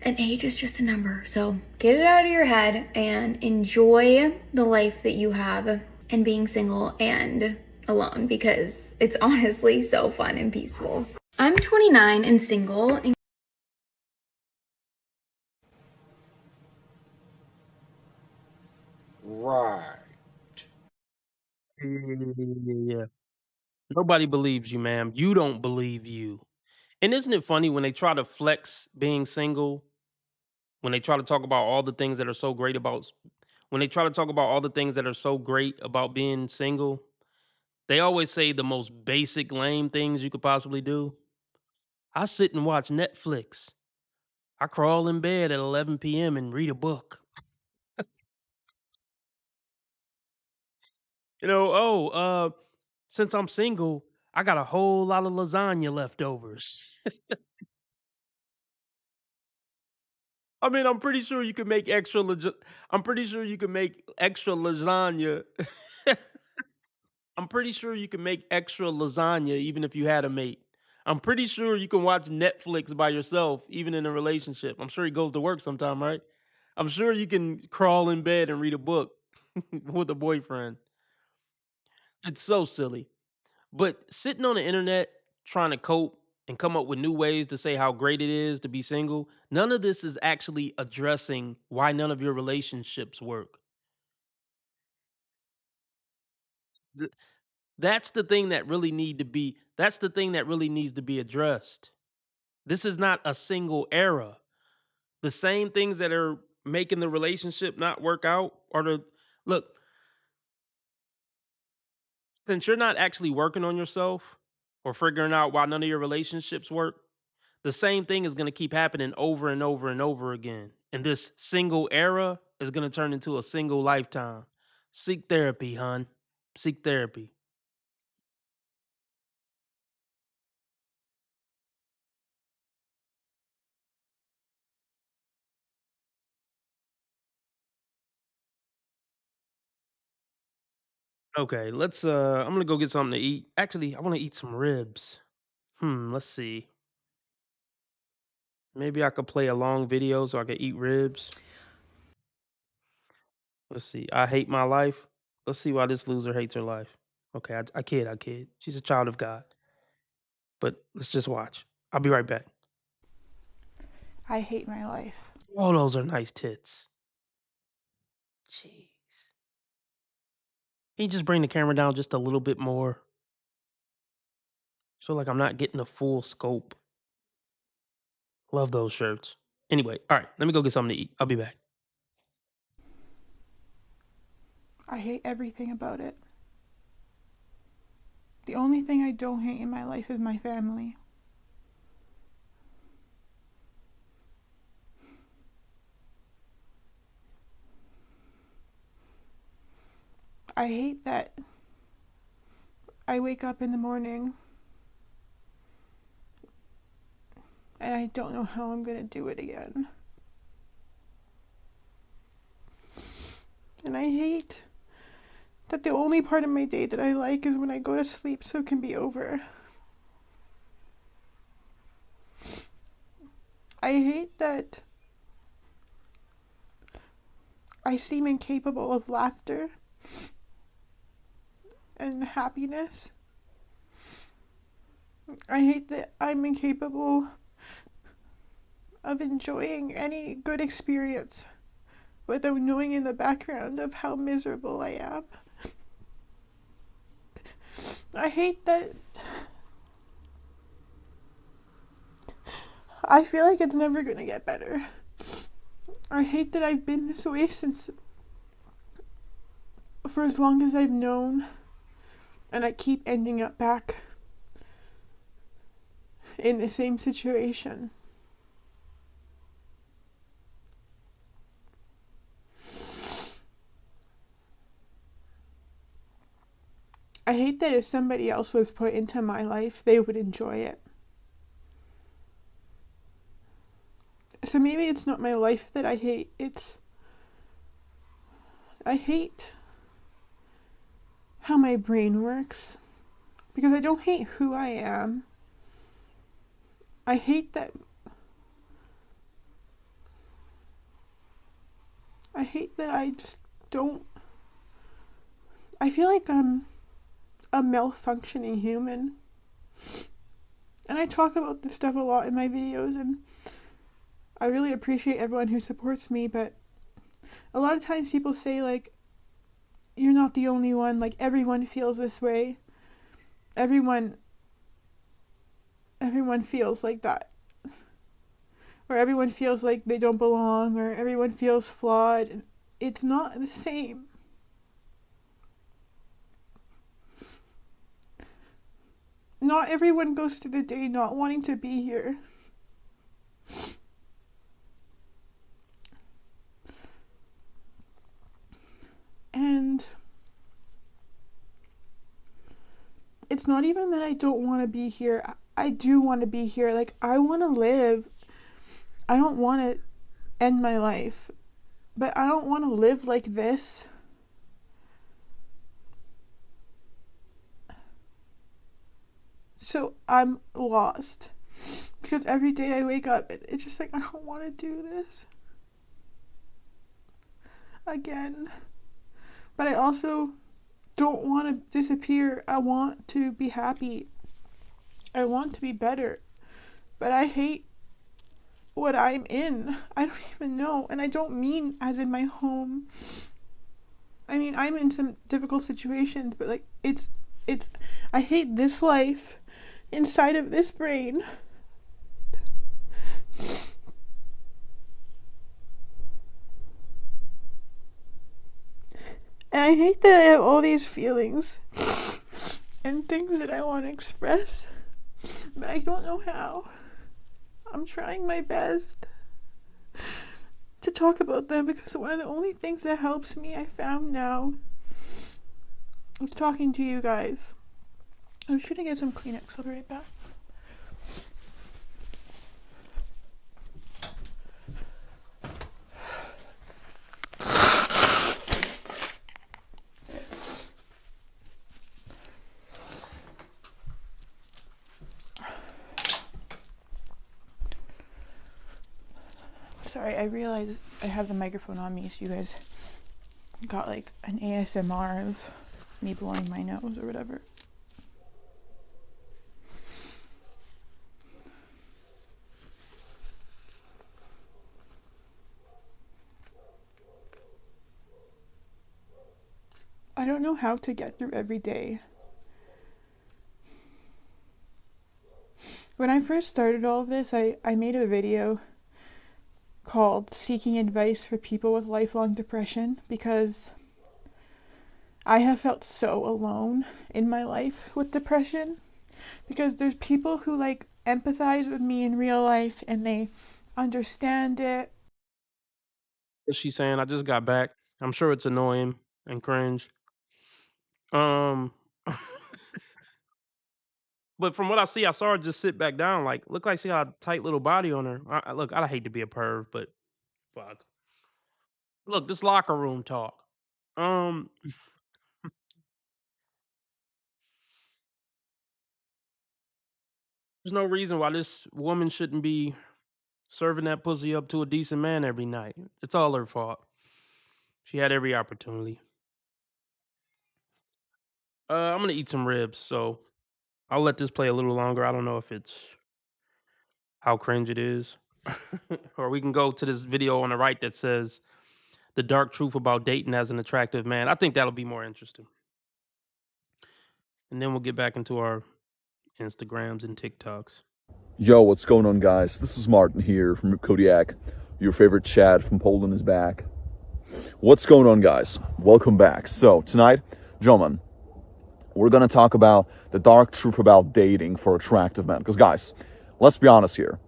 And age is just a number. So get it out of your head and enjoy the life that you have and being single and alone, because it's honestly so fun and peaceful. I'm 29 and single. Right. Yeah. Nobody believes you, ma'am. You don't believe you. And isn't it funny when they try to flex being single, when they try to talk about all the things that are so great about when they try to talk about all the things that are so great about being single, they always say the most basic lame things you could possibly do. I sit and watch Netflix. I crawl in bed at 11 p.m. and read a book. Since I'm single, I got a whole lot of lasagna leftovers. I mean, I'm pretty sure you could make I'm pretty sure you can make extra lasagna. I'm pretty sure you can make extra lasagna even if you had a mate. I'm pretty sure you can watch Netflix by yourself even in a relationship. I'm sure he goes to work sometime, right? I'm sure you can crawl in bed and read a book with a boyfriend. It's so silly. But sitting on the internet trying to cope and come up with new ways to say how great it is to be single, none of this is actually addressing why none of your relationships work. Th- That's the thing that really that's the thing that really needs to be addressed. This is not a single era. The same things that are making the relationship not work out are the look, since you're not actually working on yourself or figuring out why none of your relationships work, the same thing is going to keep happening over and over and over again. And this single era is going to turn into a single lifetime. Seek therapy, hun. Seek therapy. Okay, let's I'm gonna go get something to eat. Actually, I want to eat some ribs. Let's see. Maybe I could play a long video so I could eat ribs. Let's see. I hate my life. Let's see why this loser hates her life. Okay, I kid, I kid. She's a child of God. But let's just watch. I'll be right back. I hate my life. Oh, those are nice tits. Jeez. Can you just bring the camera down just a little bit more? So like I'm not getting a full scope. Love those shirts. Anyway, all right, let me go get something to eat. I'll be back. I hate everything about it. The only thing I don't hate in my life is my family. I hate that I wake up in the morning and I don't know how I'm gonna do it again. And I hate that the only part of my day that I like is when I go to sleep so it can be over. I hate that I seem incapable of laughter and happiness. I hate that I'm incapable of enjoying any good experience without knowing in the background of how miserable I am. I hate that I feel like it's never gonna get better. I hate that I've been this way for as long as I've known, and I keep ending up back in the same situation. I hate that if somebody else was put into my life, they would enjoy it. So maybe it's not my life that I hate, I hate how my brain works, because I don't hate who I am. I hate that I just don't, I feel like I'm a malfunctioning human. And I talk about this stuff a lot in my videos, and I really appreciate everyone who supports me, but a lot of times people say, like, you're not the only one, like, everyone feels this way. Everyone feels like that. Or everyone feels like they don't belong, or everyone feels flawed. It's not the same. Not everyone goes through the day not wanting to be here. And it's not even that I don't want to be here. I do want to be here. Like, I want to live. I don't want to end my life. But I don't want to live like this. So I'm lost. Because every day I wake up, it's just like, I don't want to do this again. But I also don't want to disappear. I want to be happy. I want to be better. But I hate what I'm in. I don't even know. And I don't mean as in my home. I mean, I'm in some difficult situations, but like, I hate this life inside of this brain. And I hate that I have all these feelings and things that I want to express, but I don't know how. I'm trying my best to talk about them, because one of the only things that helps me, I found now, is talking to you guys. I'm just gonna get some Kleenex. I'll be right back. Sorry, I realized I have the microphone on me, so you guys got like an ASMR of me blowing my nose or whatever. I don't know how to get through every day. When I first started all of this, I made a video called Seeking Advice for People with Lifelong Depression because I have felt so alone in my life with depression, because there's people who like empathize with me in real life and they understand it. What's she saying? I just got back. I'm sure it's annoying and cringe. Um, but from what I see, I saw her just sit back down. Like, look like she got a tight little body on her. Look, I hate to be a perv, but fuck. Look, this locker room talk. Um, there's no reason why this woman shouldn't be serving that pussy up to a decent man every night. It's all her fault. She had every opportunity. I'm gonna eat some ribs, so I'll let this play a little longer. I don't know if it's how cringe it is. Or we can go to this video on the right that says the dark truth about dating as an attractive man. I think that'll be more interesting. And then we'll get back into our Instagrams and TikToks. Yo, what's going on, guys? This is Martin here from Kodiak. Your favorite Chad from Poland is back. What's going on, guys? Welcome back. So tonight, gentlemen, we're going to talk about the dark truth about dating for attractive men. Because, guys, let's be honest here.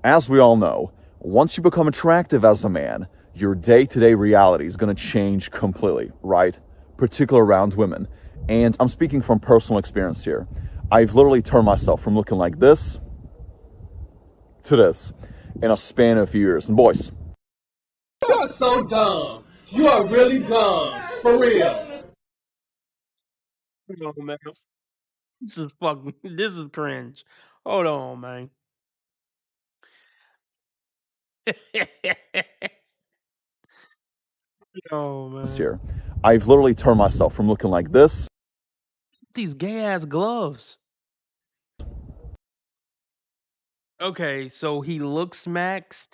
As we all know, once you become attractive as a man, your day-to-day reality is going to change completely, right? Particularly around women. And I'm speaking from personal experience here. I've literally turned myself from looking like this to this in a span of years. And boys, You are so dumb. You are really dumb. For real. No, man. This is cringe. Hold on, man. Oh, man. here, I've literally turned myself from looking like this. These gay ass gloves. Okay, so he looks maxed.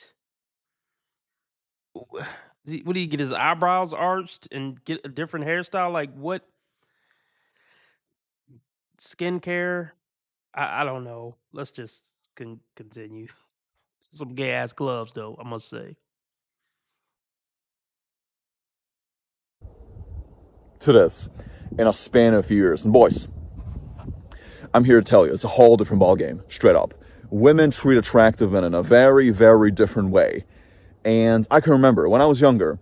What do you get his eyebrows arched and get a different hairstyle? Like what? Skincare? I don't know. Let's just continue. Some gay ass gloves, though, I must say. To this in a span of years. And boys, I'm here to tell you, it's a whole different ballgame, straight up. Women treat attractive men in a very, very different way. And I can remember when I was younger,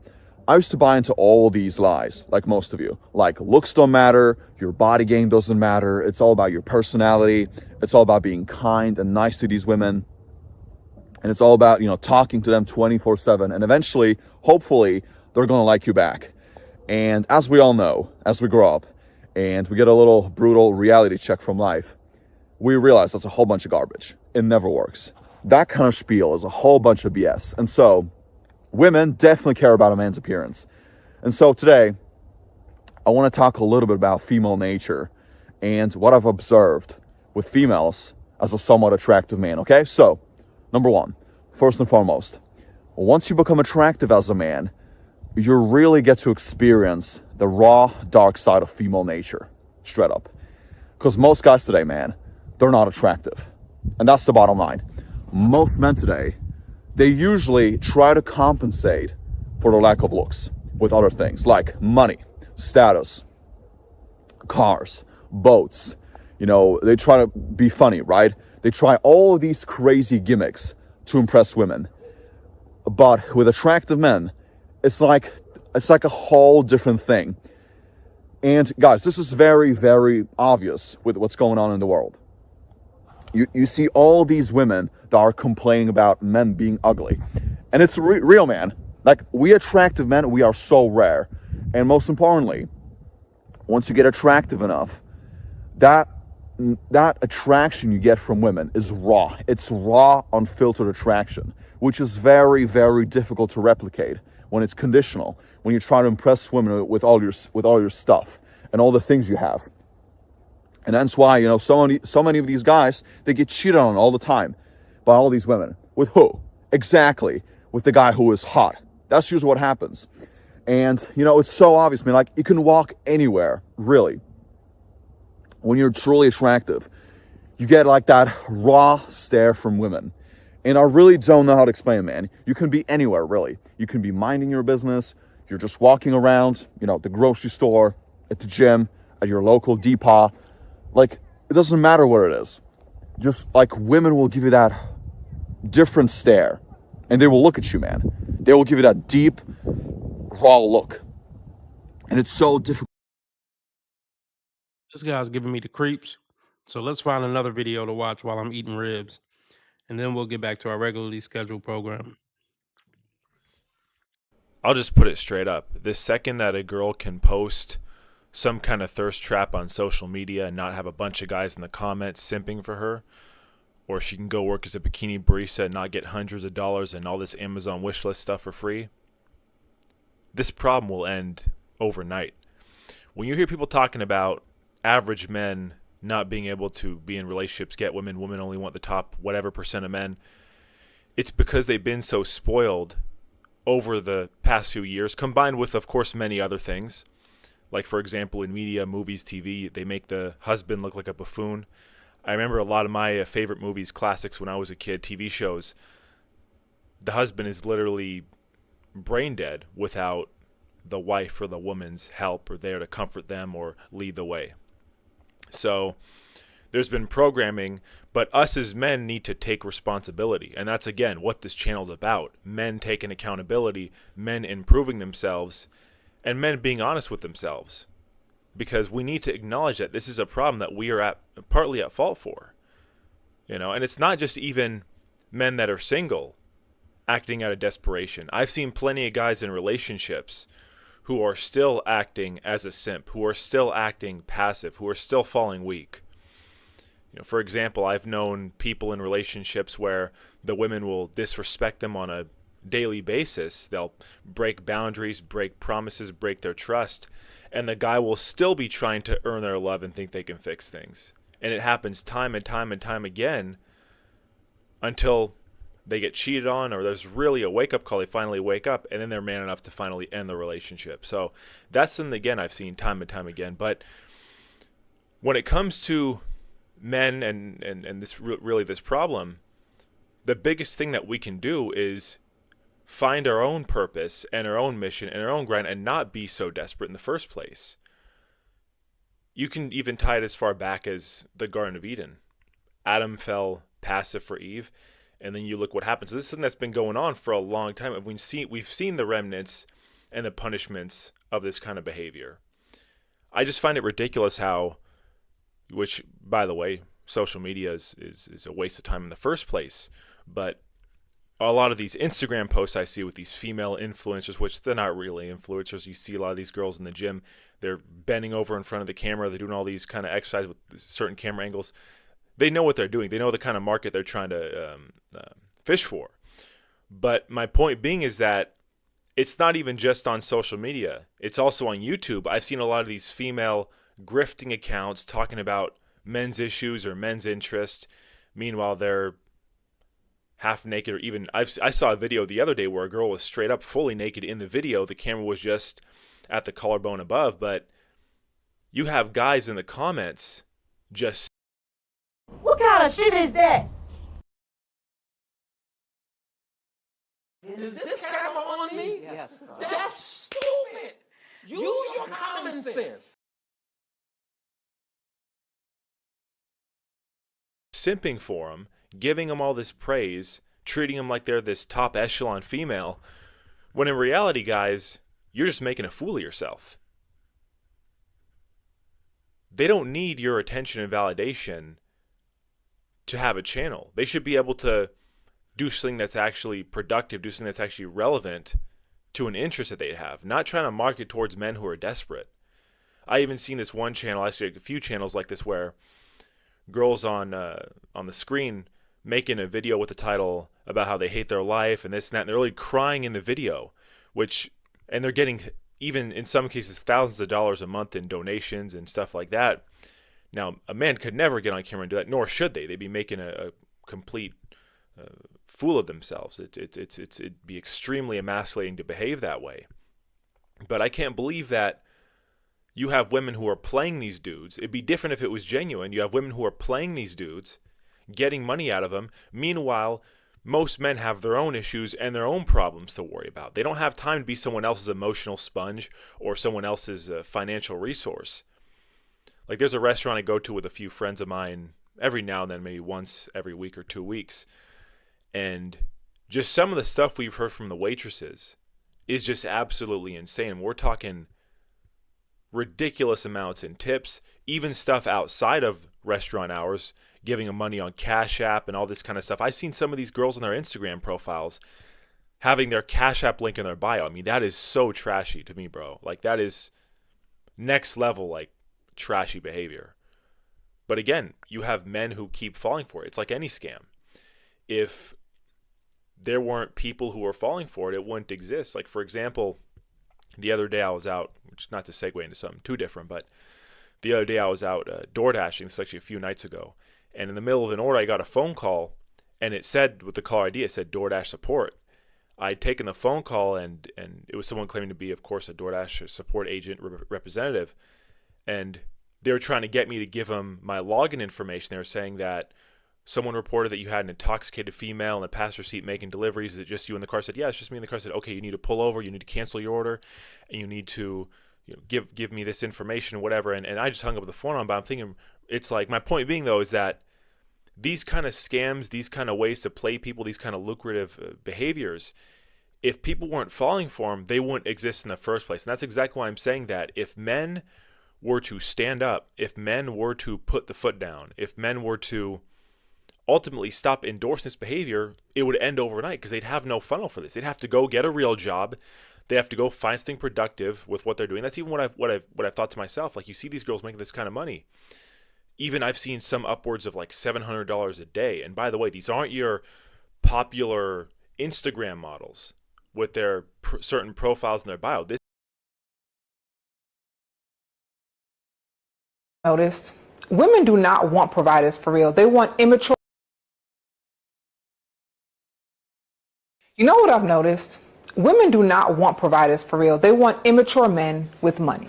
I used to buy into all these lies, like most of you. Like, looks don't matter, your body game doesn't matter, it's all about your personality, it's all about being kind and nice to these women. And it's all about, talking to them 24/7. And eventually, hopefully, they're going to like you back. And as we all know, as we grow up and we get a little brutal reality check from life, we realize that's a whole bunch of garbage. It never works. That kind of spiel is a whole bunch of BS. And so women definitely care about a man's appearance. And so today, I want to talk a little bit about female nature and what I've observed with females as a somewhat attractive man, okay? So, number one, first and foremost, once you become attractive as a man, you really get to experience the raw, dark side of female nature, straight up. Because most guys today, man, they're not attractive. And that's the bottom line. Most men today, they usually try to compensate for their lack of looks with other things like money, status, cars, boats. They try to be funny, right? They try all of these crazy gimmicks to impress women. But with attractive men, it's like a whole different thing. And guys, this is very, very obvious with what's going on in the world. You see all these women that are complaining about men being ugly. And it's real, man. Like, we attractive men, we are so rare. And most importantly, once you get attractive enough, that that attraction you get from women is raw. It's raw, unfiltered attraction, which is very, very difficult to replicate when it's conditional, when you're trying to impress women with all your stuff and all the things you have. And that's why, you know, so many of these guys, they get cheated on all the time by all these women. With who? Exactly. With the guy who is hot. That's usually what happens. And, you know, it's so obvious, man. Like, you can walk anywhere, really. When you're truly attractive, you get like that raw stare from women. And I really don't know how to explain it, man. You can be anywhere, really. You can be minding your business. You're just walking around, you know, the grocery store, at the gym, at your local depot. Like, it doesn't matter where it is. Just like women will give you that different stare. And they will look at you, man. They will give you that deep, raw look. And it's so difficult. This guy's giving me the creeps. So let's find another video to watch while I'm eating ribs. And then we'll get back to our regularly scheduled program. I'll just put it straight up. The second that a girl can post some kind of thirst trap on social media and not have a bunch of guys in the comments simping for her, or she can go work as a bikini barista and not get hundreds of dollars and all this Amazon wishlist stuff for free, this problem will end overnight. When you hear people talking about average men not being able to be in relationships, get women only want the top whatever percent of men, it's because they've been so spoiled over the past few years, combined with, of course, many other things. Like, for example, in media, movies, TV, they make the husband look like a buffoon. I remember a lot of my favorite movies, classics when I was a kid, TV shows. The husband is literally brain dead without the wife or the woman's help or there to comfort them or lead the way. So there's been programming, but us as men need to take responsibility. And that's, again, what this channel's about. Men taking accountability, men improving themselves, and men being honest with themselves. Because we need to acknowledge that this is a problem that we are partly at fault for. You know, and it's not just even men that are single acting out of desperation. I've seen plenty of guys in relationships who are still acting as a simp, who are still acting passive, who are still falling weak. You know, for example, I've known people in relationships where the women will disrespect them on a daily basis. They'll break boundaries, break promises, break their trust, and the guy will still be trying to earn their love and think they can fix things. And it happens time and time and time again until they get cheated on, or there's really a wake-up call. They finally wake up, and then they're man enough to finally end the relationship. So that's something, again, I've seen time and time again. But when it comes to men and this really this problem, the biggest thing that we can do is find our own purpose and our own mission and our own grind and not be so desperate in the first place. You can even tie it as far back as the Garden of Eden. Adam fell passive for Eve, and then you look what happens. This is something that's been going on for a long time. We've seen the remnants and the punishments of this kind of behavior. I just find it ridiculous how, which, by the way, social media is a waste of time in the first place, but a lot of these Instagram posts I see with these female influencers, which they're not really influencers. You see a lot of these girls in the gym, they're bending over in front of the camera, they're doing all these kind of exercise with certain camera angles. They know what they're doing. They know the kind of market they're trying to fish for. But my point being is that it's not even just on social media. It's also on YouTube. I've seen a lot of these female grifting accounts talking about men's issues or men's interest. Meanwhile, they're half naked, or even I saw a video the other day where a girl was straight up fully naked in the video. The camera was just at the collarbone above, but you have guys in the comments just, what kind of shit is that? Is this camera on me? Yes. That's stupid. Use your common sense. simping for them, giving them all this praise, treating them like they're this top echelon female, when in reality, guys, you're just making a fool of yourself. They don't need your attention and validation to have a channel. They should be able to do something that's actually productive, do something that's actually relevant to an interest that they have, not trying to market towards men who are desperate. I even seen this one channel, actually a few channels like this, where girls on the screen making a video with the title about how they hate their life and this and that, and they're really crying in the video, and they're getting, even in some cases, thousands of dollars a month in donations and stuff like that. Now, a man could never get on camera and do that, nor should they. They'd be making a complete fool of themselves. It'd be extremely emasculating to behave that way. But I can't believe that you have women who are playing these dudes. It'd be different if it was genuine. You have women who are playing these dudes, getting money out of them. Meanwhile, most men have their own issues and their own problems to worry about. They don't have time to be someone else's emotional sponge or someone else's financial resource. Like, there's a restaurant I go to with a few friends of mine every now and then, maybe once every week or 2 weeks. And just some of the stuff we've heard from the waitresses is just absolutely insane. We're talking ridiculous amounts in tips, even stuff outside of restaurant hours, giving them money on Cash App and all this kind of stuff. I've seen some of these girls on their Instagram profiles having their Cash App link in their bio. I mean, that is so trashy to me, bro. Like, that is next level, like, trashy behavior. But again, you have men who keep falling for it. It's like any scam. If there weren't people who were falling for it, it wouldn't exist. Like, for example, the other day I was out, which not to segue into something too different, but the other day I was out door dashing. This is actually a few nights ago. And in the middle of an order, I got a phone call, and it said, with the caller ID, it said DoorDash support. I'd taken the phone call, and it was someone claiming to be, of course, a DoorDash support agent representative. And they were trying to get me to give them my login information. They were saying that someone reported that you had an intoxicated female in the passenger seat making deliveries. Is it just you in the car? I said, yeah, it's just me in the car. I said, okay, you need to pull over, you need to cancel your order, and you need to give me this information or whatever. And I just hung up the phone on, but I'm thinking, it's like, my point being, though, is that these kind of scams, these kind of ways to play people, these kind of lucrative behaviors, if people weren't falling for them, they wouldn't exist in the first place. And that's exactly why I'm saying that if men were to stand up, if men were to put the foot down, if men were to ultimately stop endorsing this behavior, it would end overnight, because they'd have no funnel for this. They'd have to go get a real job. They have to go find something productive with what they're doing. That's even what I've thought to myself. Like, you see these girls making this kind of money. Even I've seen some upwards of like $700 a day. And by the way, these aren't your popular Instagram models with their certain profiles in their bio. This noticed women do not want providers for real. They want immature. You know what I've noticed? Women do not want providers for real. They want immature men with money.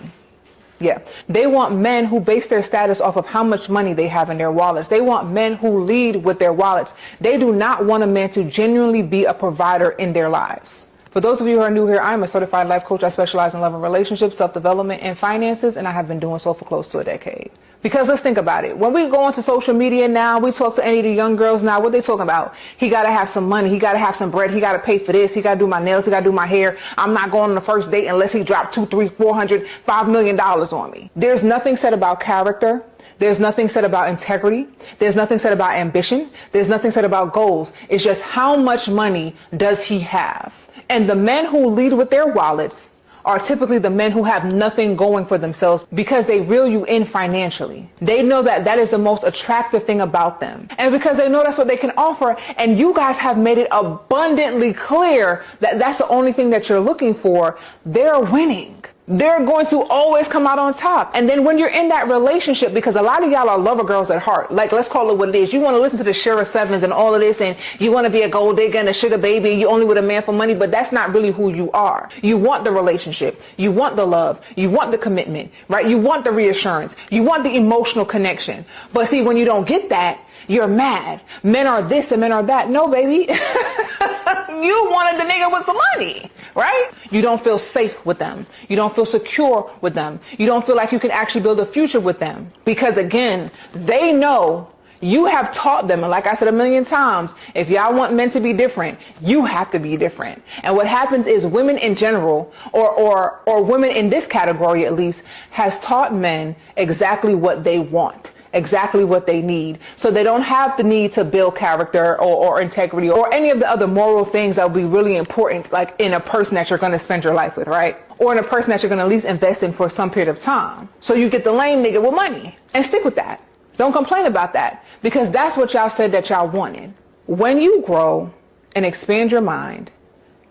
Yeah, they want men who base their status off of how much money they have in their wallets. They want men who lead with their wallets. They do not want a man to genuinely be a provider in their lives. For those of you who are new here, I'm a certified life coach. I specialize in love and relationships, self-development, and finances, and I have been doing so for close to a decade. Because let's think about it. When we go onto social media now, we talk to any of the young girls now, what they talking about? He got to have some money. He got to have some bread. He got to pay for this. He got to do my nails. He got to do my hair. I'm not going on the first date unless he dropped $200, $300, $400, $5 million on me. There's nothing said about character. There's nothing said about integrity. There's nothing said about ambition. There's nothing said about goals. It's just how much money does he have? And the men who lead with their wallets are typically the men who have nothing going for themselves because they reel you in financially. They know that that is the most attractive thing about them. And because they know that's what they can offer, and you guys have made it abundantly clear that that's the only thing that you're looking for, they're winning. They're going to always come out on top. And then when you're in that relationship, because a lot of y'all are lover girls at heart, like, let's call it what it is. You want to listen to the Shira Sevens and all of this, and you want to be a gold digger and a sugar baby, and you only with a man for money, but that's not really who you are. You want the relationship. You want the love. You want the commitment, right? You want the reassurance. You want the emotional connection. But see, when you don't get that, you're mad. Men are this and men are that. No, baby. You wanted the nigga with some money, right? You don't feel safe with them. You don't feel secure with them. You don't feel like you can actually build a future with them. Because again, they know you have taught them. And like I said a million times, if y'all want men to be different, you have to be different. And what happens is women in general, or women in this category at least, has taught men exactly what they want. Exactly what they need. So they don't have the need to build character or integrity or any of the other moral things that will be really important, like in a person that you're going to spend your life with, right? Or in a person that you're going to at least invest in for some period of time. So you get the lame nigga with money and stick with that. Don't complain about that, because that's what y'all said that y'all wanted. When you grow and expand your mind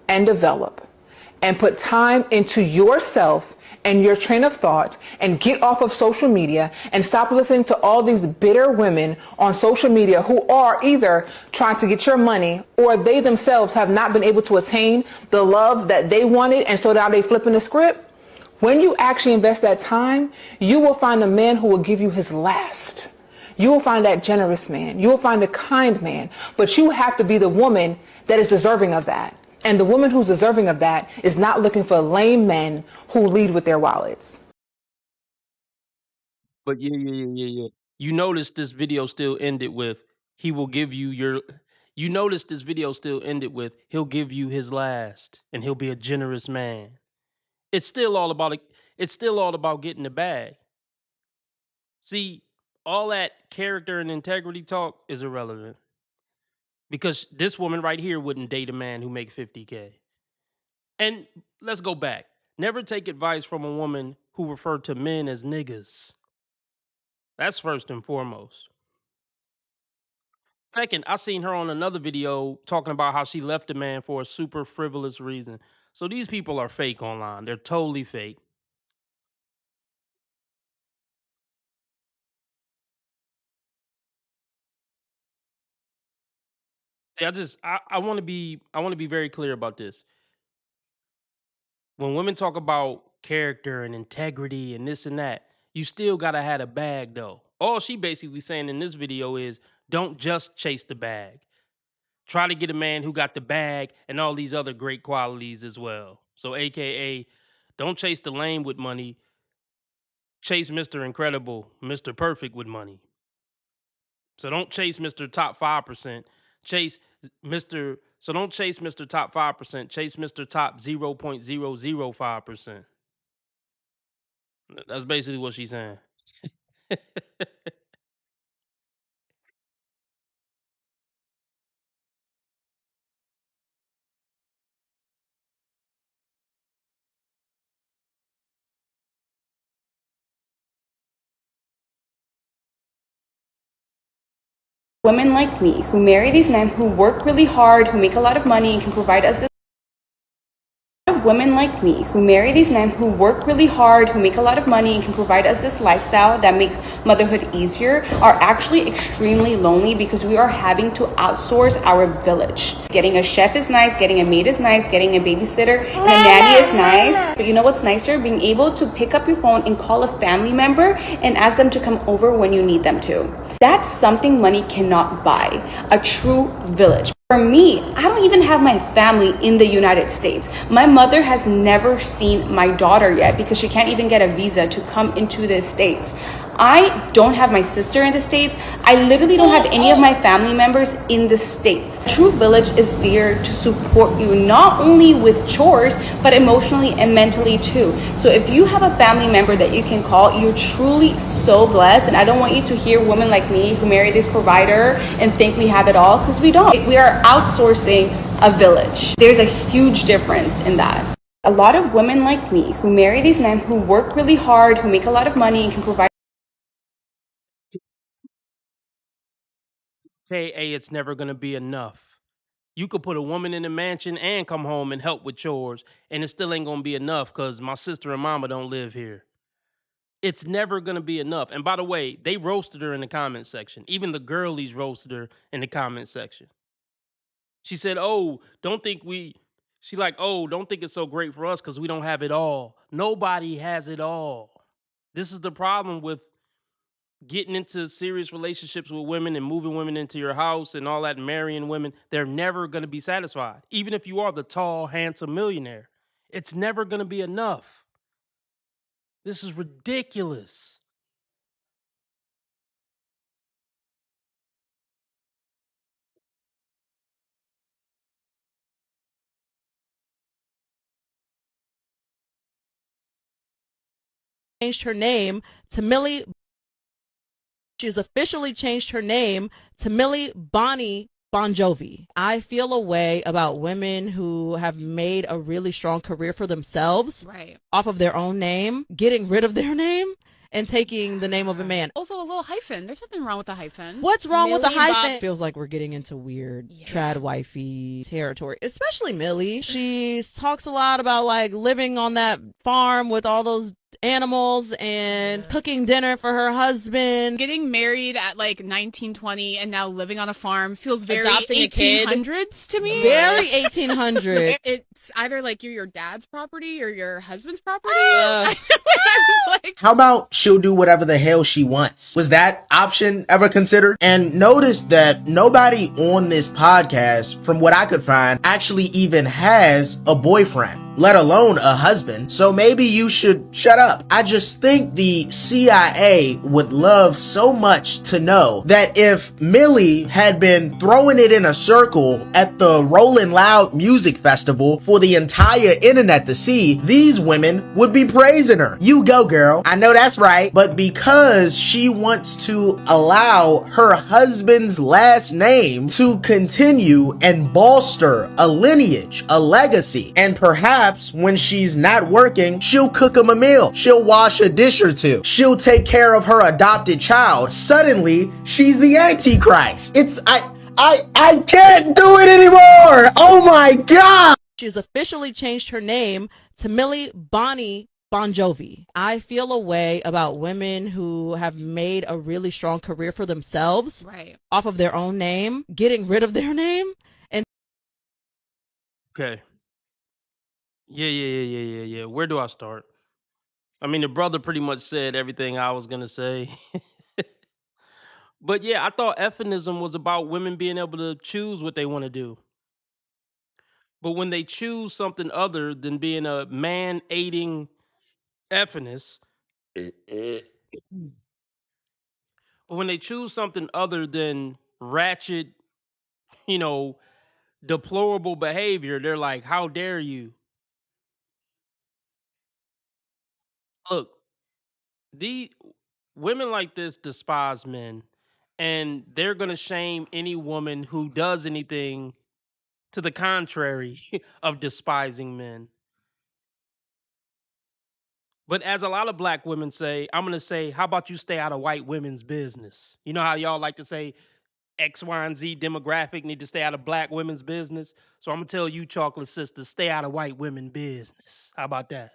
and develop and put time into yourself and your train of thought and get off of social media and stop listening to all these bitter women on social media who are either trying to get your money or they themselves have not been able to attain the love that they wanted, and so now they flipping the script. When you actually invest that time, you will find a man who will give you his last. You will find that generous man. You will find a kind man. But you have to be the woman that is deserving of that. And the woman who's deserving of that is not looking for lame men who lead with their wallets. But yeah. You notice this video still ended with, he will give you your, you notice this video still ended with, he'll give you his last and he'll be a generous man. It's still all about it. It's still all about getting the bag. See, all that character and integrity talk is irrelevant. Because this woman right here wouldn't date a man who make 50K. And let's go back. Never take advice from a woman who referred to men as niggas. That's first and foremost. Second, I seen her on another video talking about how she left a man for a super frivolous reason. So these people are fake online. They're totally fake. Yeah, I want to be very clear about this. When women talk about character and integrity and this and that, you still gotta have a bag though. All she basically saying in this video is don't just chase the bag. Try to get a man who got the bag and all these other great qualities as well. So AKA, don't chase the lame with money. Chase Mr. Incredible, Mr. Perfect with money. So don't chase Mr. Top 5%. Chase Mr. So don't chase Mr. Top 5%. Chase Mr. Top 0.005%. That's basically what she's saying. Women like me who marry these men who work really hard, who make a lot of money and can provide us this. Women like me who marry these men who work really hard, who make a lot of money and can provide us this lifestyle that makes motherhood easier are actually extremely lonely because we are having to outsource our village. Getting a chef is nice, getting a maid is nice, getting a babysitter and a nanny is nice. But you know what's nicer? Being able to pick up your phone and call a family member and ask them to come over when you need them to. That's something money cannot buy. A true village. For me, I don't even have my family in the United States. My mother has never seen my daughter yet because she can't even get a visa to come into the States. I don't have my sister in the States. I literally don't have any of my family members in the States. True Village is there to support you, not only with chores, but emotionally and mentally too. So if you have a family member that you can call, you're truly so blessed. And I don't want you to hear women like me who marry this provider and think we have it all, because we don't. We are outsourcing a village. There's a huge difference in that. A lot of women like me who marry these men who work really hard, who make a lot of money and can provide. AKA, it's never going to be enough. You could put a woman in a mansion and come home and help with chores, and it still ain't going to be enough because my sister and mama don't live here. It's never going to be enough. And by the way, they roasted her in the comment section. Even the girlies roasted her in the comment section. She said, oh, don't think it's so great for us because we don't have it all. Nobody has it all. This is the problem with getting into serious relationships with women and moving women into your house and all that, marrying women. They're never going to be satisfied. Even if you are the tall, handsome millionaire, it's never going to be enough. This is ridiculous. Changed her name to Millie. She's officially changed her name to Millie Bonnie Bon Jovi. I feel a way about women who have made a really strong career for themselves, right, off of their own name, getting rid of their name and taking the name of a man. Also, a little hyphen. There's nothing wrong with a hyphen. What's wrong with the Millie hyphen? Bob- Feels like we're getting into weird trad wifey territory, especially Millie. She talks a lot about like living on that farm with all those animals and cooking dinner for her husband. Getting married at like 1920 and now living on a farm feels very Adopting a kid. 1800s to me. Very 1800. It's either like you're your dad's property or your husband's property. How about she'll do whatever the hell she wants? Was that option ever considered? And notice that nobody on this podcast, from what I could find, actually even has a boyfriend, let alone a husband. So maybe you should shut up. I just think the CIA would love so much to know that if Millie had been throwing it in a circle at the Rolling Loud Music Festival for the entire internet to see, these women would be praising her. You go, girl. I know that's right. But because she wants to allow her husband's last name to continue and bolster a lineage, a legacy, and perhaps when she's not working, she'll cook him a meal. She'll wash a dish or two. She'll take care of her adopted child. Suddenly, she's the Antichrist. I can't do it anymore. Oh my God. She's officially changed her name to Millie Bonnie Bon Jovi. I feel a way about women who have made a really strong career for themselves off of their own name, getting rid of their name. And Okay. Yeah. Where do I start? I mean, the brother pretty much said everything I was gonna say. But yeah, I thought feminism was about women being able to choose what they want to do. But when they choose something other than being a man aiding feminist, but when they choose something other than ratchet, you know, deplorable behavior, they're like, how dare you? Look, the women like this despise men, and they're gonna shame any woman who does anything to the contrary of despising men. But as a lot of black women say, I'm gonna say, how about you stay out of white women's business? You know how y'all like to say X, Y, and Z demographic need to stay out of black women's business. So I'm gonna tell you, chocolate sisters, stay out of white women business. How about that?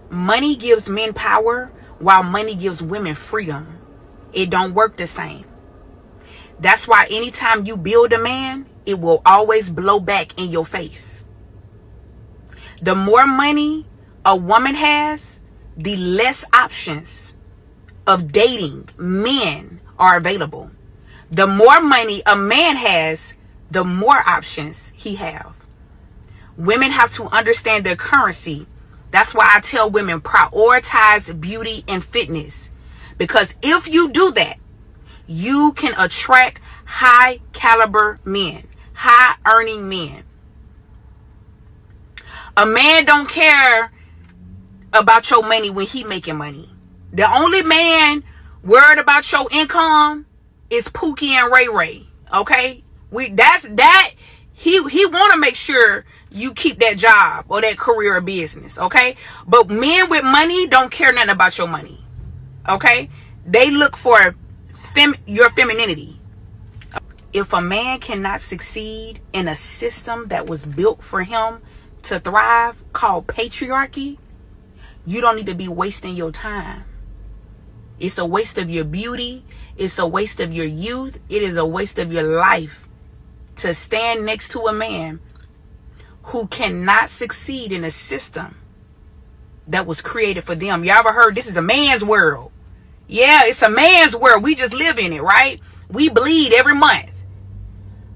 Money gives men power while money gives women freedom. It don't work the same. That's why anytime you build a man, it will always blow back in your face. The more money a woman has, the less options of dating men are available. The more money a man has, the more options he have. Women have to understand their currency. That's why I tell women prioritize beauty and fitness. Because if you do that, you can attract high caliber men, high earning men. A man don't care about your money when he making money. The only man worried about your income is Pookie and Ray Ray. Okay? He want to make sure you keep that job or that career or business. Okay? But men with money don't care nothing about your money. Okay? They look for your femininity. If a man cannot succeed in a system that was built for him to thrive, called patriarchy, you don't need to be wasting your time. It's a waste of your beauty. It's a waste of your youth. It is a waste of your life to stand next to a man who cannot succeed in a system that was created for them. You ever heard this is a man's world? Yeah, it's a man's world. We just live in it, right? We bleed every month.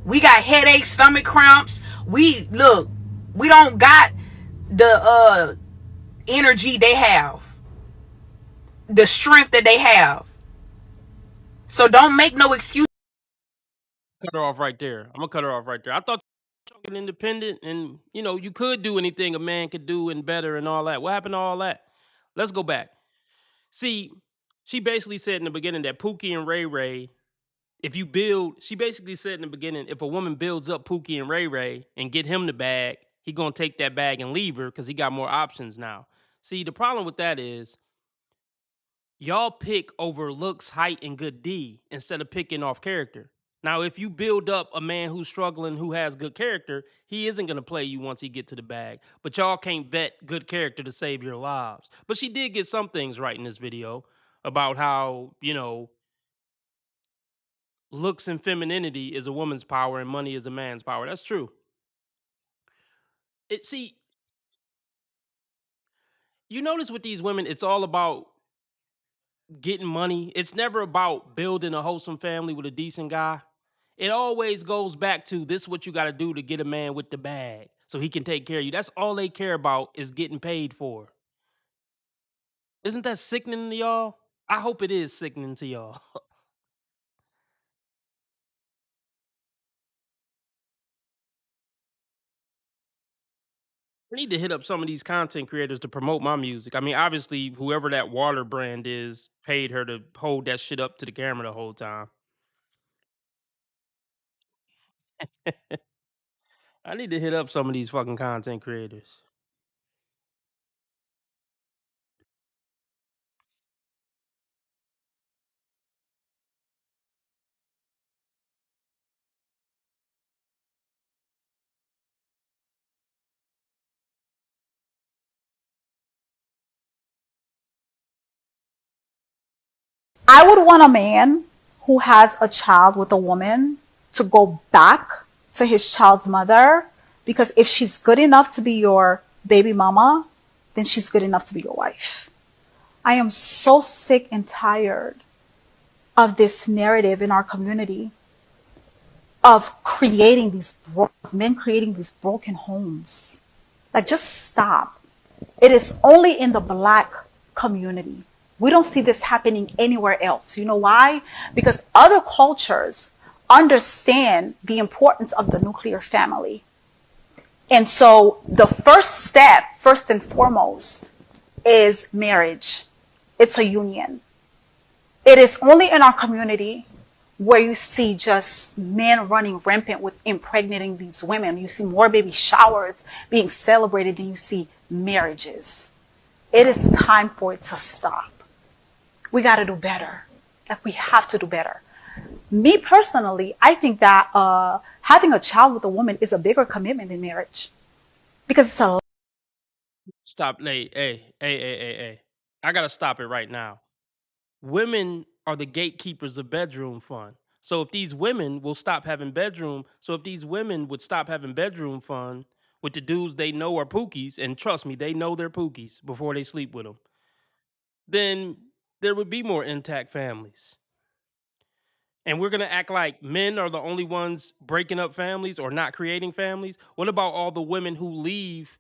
We got headaches, stomach cramps. We don't got the energy they have, the strength that they have. So don't make no excuse. Cut her off right there. I'm gonna cut her off right there. I thought and independent, and you could do anything a man could do and better and all that. What happened to all that? Let's go back. See, she basically said in the beginning that Pookie and Ray Ray, she basically said in the beginning, if a woman builds up Pookie and Ray Ray and get him the bag, he gonna take that bag and leave her because he got more options now. See, the problem with that is y'all pick over looks, height, and good D instead of picking off character. Now, if you build up a man who's struggling, who has good character, he isn't going to play you once he get to the bag. But y'all can't vet good character to save your lives. But she did get some things right in this video about how, looks and femininity is a woman's power and money is a man's power. That's true. See, you notice with these women, it's all about getting money. It's never about building a wholesome family with a decent guy. It always goes back to this is what you got to do to get a man with the bag so he can take care of you. That's all they care about is getting paid for. Isn't that sickening to y'all? I hope it is sickening to y'all. I need to hit up some of these content creators to promote my music. I mean, obviously, whoever that water brand is paid her to hold that shit up to the camera the whole time. I need to hit up some of these fucking content creators. I would want a man who has a child with a woman to go back to his child's mother, because if she's good enough to be your baby mama, then she's good enough to be your wife. I am so sick and tired of this narrative in our community of men creating these broken homes. Like, just stop. It is only in the Black community. We don't see this happening anywhere else. You know why? Because other cultures understand the importance of the nuclear family. And so the first step, first and foremost, is marriage. It's a union. It is only in our community where you see just men running rampant with impregnating these women. You see more baby showers being celebrated than you see marriages. It is time for it to stop. We got to do better. Like, we have to do better. Me personally, I think that having a child with a woman is a bigger commitment than marriage, because it's a. Stop. Hey. I got to stop it right now. Women are the gatekeepers of bedroom fun. So if these women would stop having bedroom fun with the dudes they know are pookies, and trust me, they know they're pookies before they sleep with them, then there would be more intact families. And we're going to act like men are the only ones breaking up families or not creating families. What about all the women who leave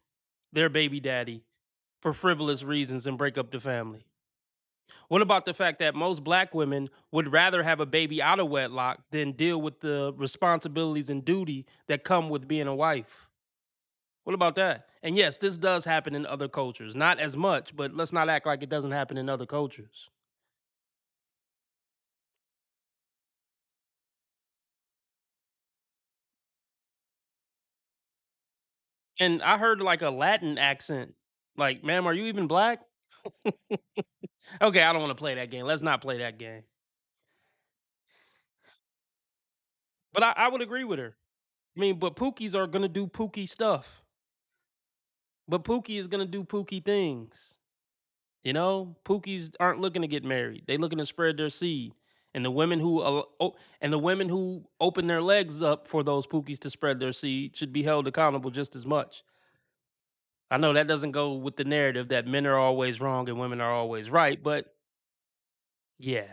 their baby daddy for frivolous reasons and break up the family? What about the fact that most Black women would rather have a baby out of wedlock than deal with the responsibilities and duty that come with being a wife? What about that? And yes, this does happen in other cultures. Not as much, but let's not act like it doesn't happen in other cultures. And I heard like a Latin accent. Like, ma'am, are you even Black? Okay, I don't want to play that game. Let's not play that game. But I would agree with her. I mean, but Pookies are gonna do Pookie stuff. But Pookie is gonna do Pookie things. Pookies aren't looking to get married. They looking to spread their seed. And the women who open their legs up for those Pookies to spread their seed should be held accountable just as much. I know that doesn't go with the narrative that men are always wrong and women are always right, but yeah.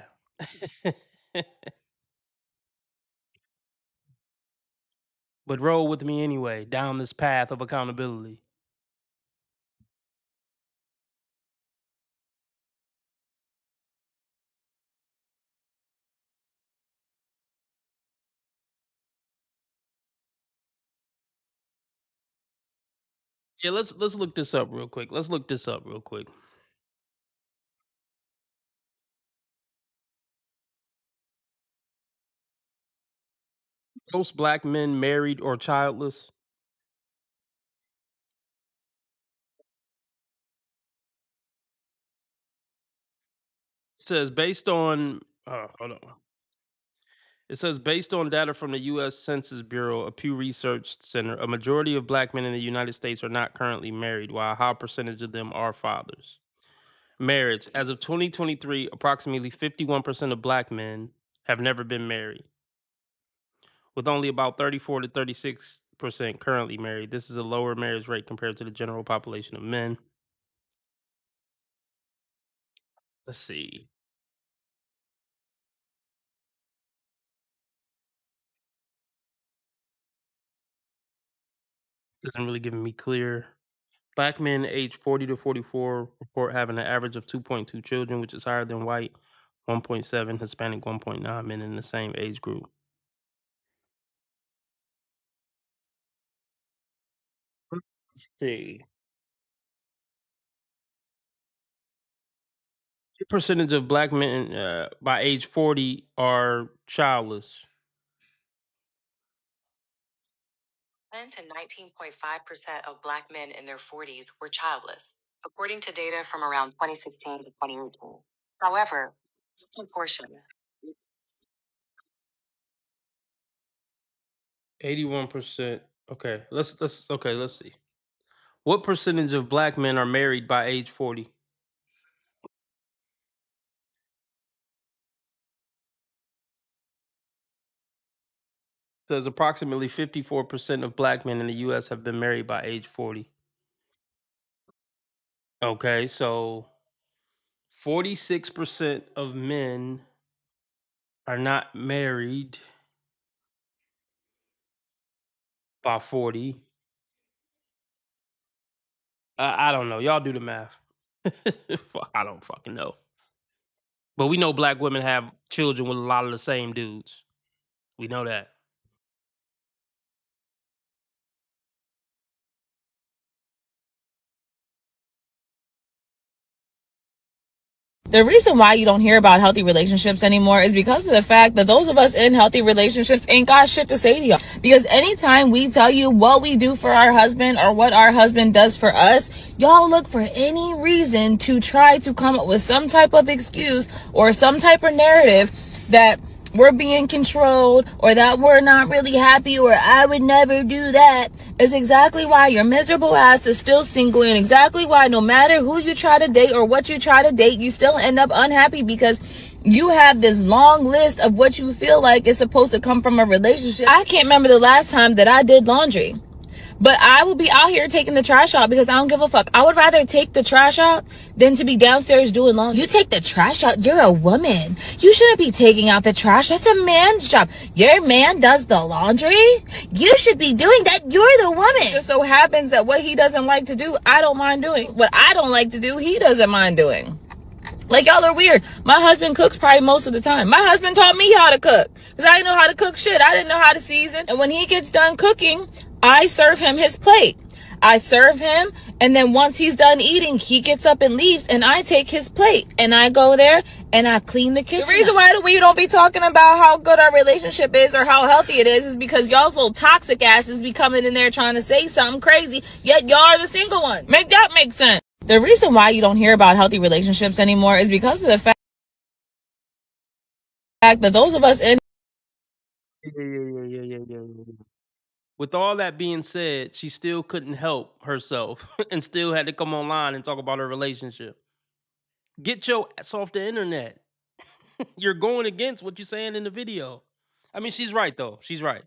But roll with me anyway down this path of accountability. Yeah, let's look this up real quick. Let's look this up real quick. Most black men married or childless. Says based on hold on. It says based on data from the U.S. Census Bureau, a Pew Research Center, a majority of black men in the United States are not currently married, while a high percentage of them are fathers. Marriage. As of 2023, approximately 51% of black men have never been married, with only about 34 to 36% currently married. This is a lower marriage rate compared to the general population of men. Let's see. Doesn't really give me clear. Black men aged 40 to 44 report having an average of 2.2 children, which is higher than white 1.7, Hispanic 1.9 men in the same age group. Let's see. What percentage of black men by age 40 are childless? 10 to 19.5% of black men in their 40s were childless, according to data from around 2016 to 2018. However, this proportion 81%. Okay, let's see. What percentage of black men are married by age 40? Says approximately 54% of black men in the US have been married by age 40. Okay, so 46% of men are not married by 40. I don't know. Y'all do the math. I don't fucking know. But we know black women have children with a lot of the same dudes. We know that. The reason why you don't hear about healthy relationships anymore is because of the fact that those of us in healthy relationships ain't got shit to say to y'all. Because anytime we tell you what we do for our husband or what our husband does for us, y'all look for any reason to try to come up with some type of excuse or some type of narrative that we're being controlled or that we're not really happy or I would never do that. Is exactly why your miserable ass is still single, and exactly why no matter who you try to date or what you try to date, you still end up unhappy because you have this long list of what you feel like is supposed to come from a relationship. I can't remember the last time that I did laundry. But I will be out here taking the trash out because I don't give a fuck. I would rather take the trash out than to be downstairs doing laundry. You take the trash out, you're a woman. You shouldn't be taking out the trash. That's a man's job. Your man does the laundry. You should be doing that. You're the woman. It just so happens that what he doesn't like to do, I don't mind doing. What I don't like to do, he doesn't mind doing. Like, y'all are weird. My husband cooks probably most of the time. My husband taught me how to cook because I didn't know how to cook shit. I didn't know how to season. And when he gets done cooking, I serve him his plate. I serve him, and then once he's done eating, he gets up and leaves, and I take his plate, and I go there, and I clean the kitchen. The reason why we don't be talking about how good our relationship is or how healthy it is because y'all's little toxic asses be coming in there trying to say something crazy, yet y'all are the single ones. Make that make sense. The reason why you don't hear about healthy relationships anymore is because of the fact that those of us in Yeah. With all that being said, she still couldn't help herself and still had to come online and talk about her relationship. Get your ass off the internet. You're going against what you're saying in the video. I mean, she's right, though. She's right.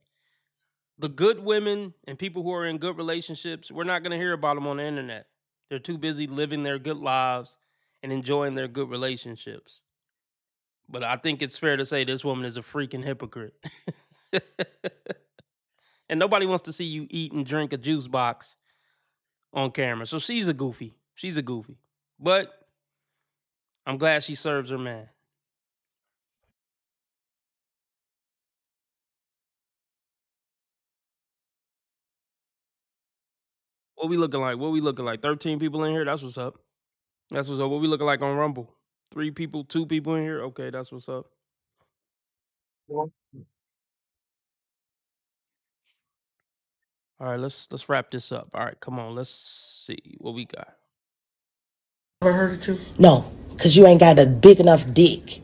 The good women and people who are in good relationships, we're not going to hear about them on the internet. They're too busy living their good lives and enjoying their good relationships. But I think it's fair to say this woman is a freaking hypocrite. And nobody wants to see you eat and drink a juice box on camera. So she's a goofy. She's a goofy. But I'm glad she serves her man. What we looking like? What we looking like? 13 people in here? That's what's up. That's what's up. What we looking like on Rumble? 3 people, 2 people in here? Okay, that's what's up. All right, let's wrap this up. All right, come on. Let's see what we got. Ever heard of you? No, because you ain't got a big enough dick.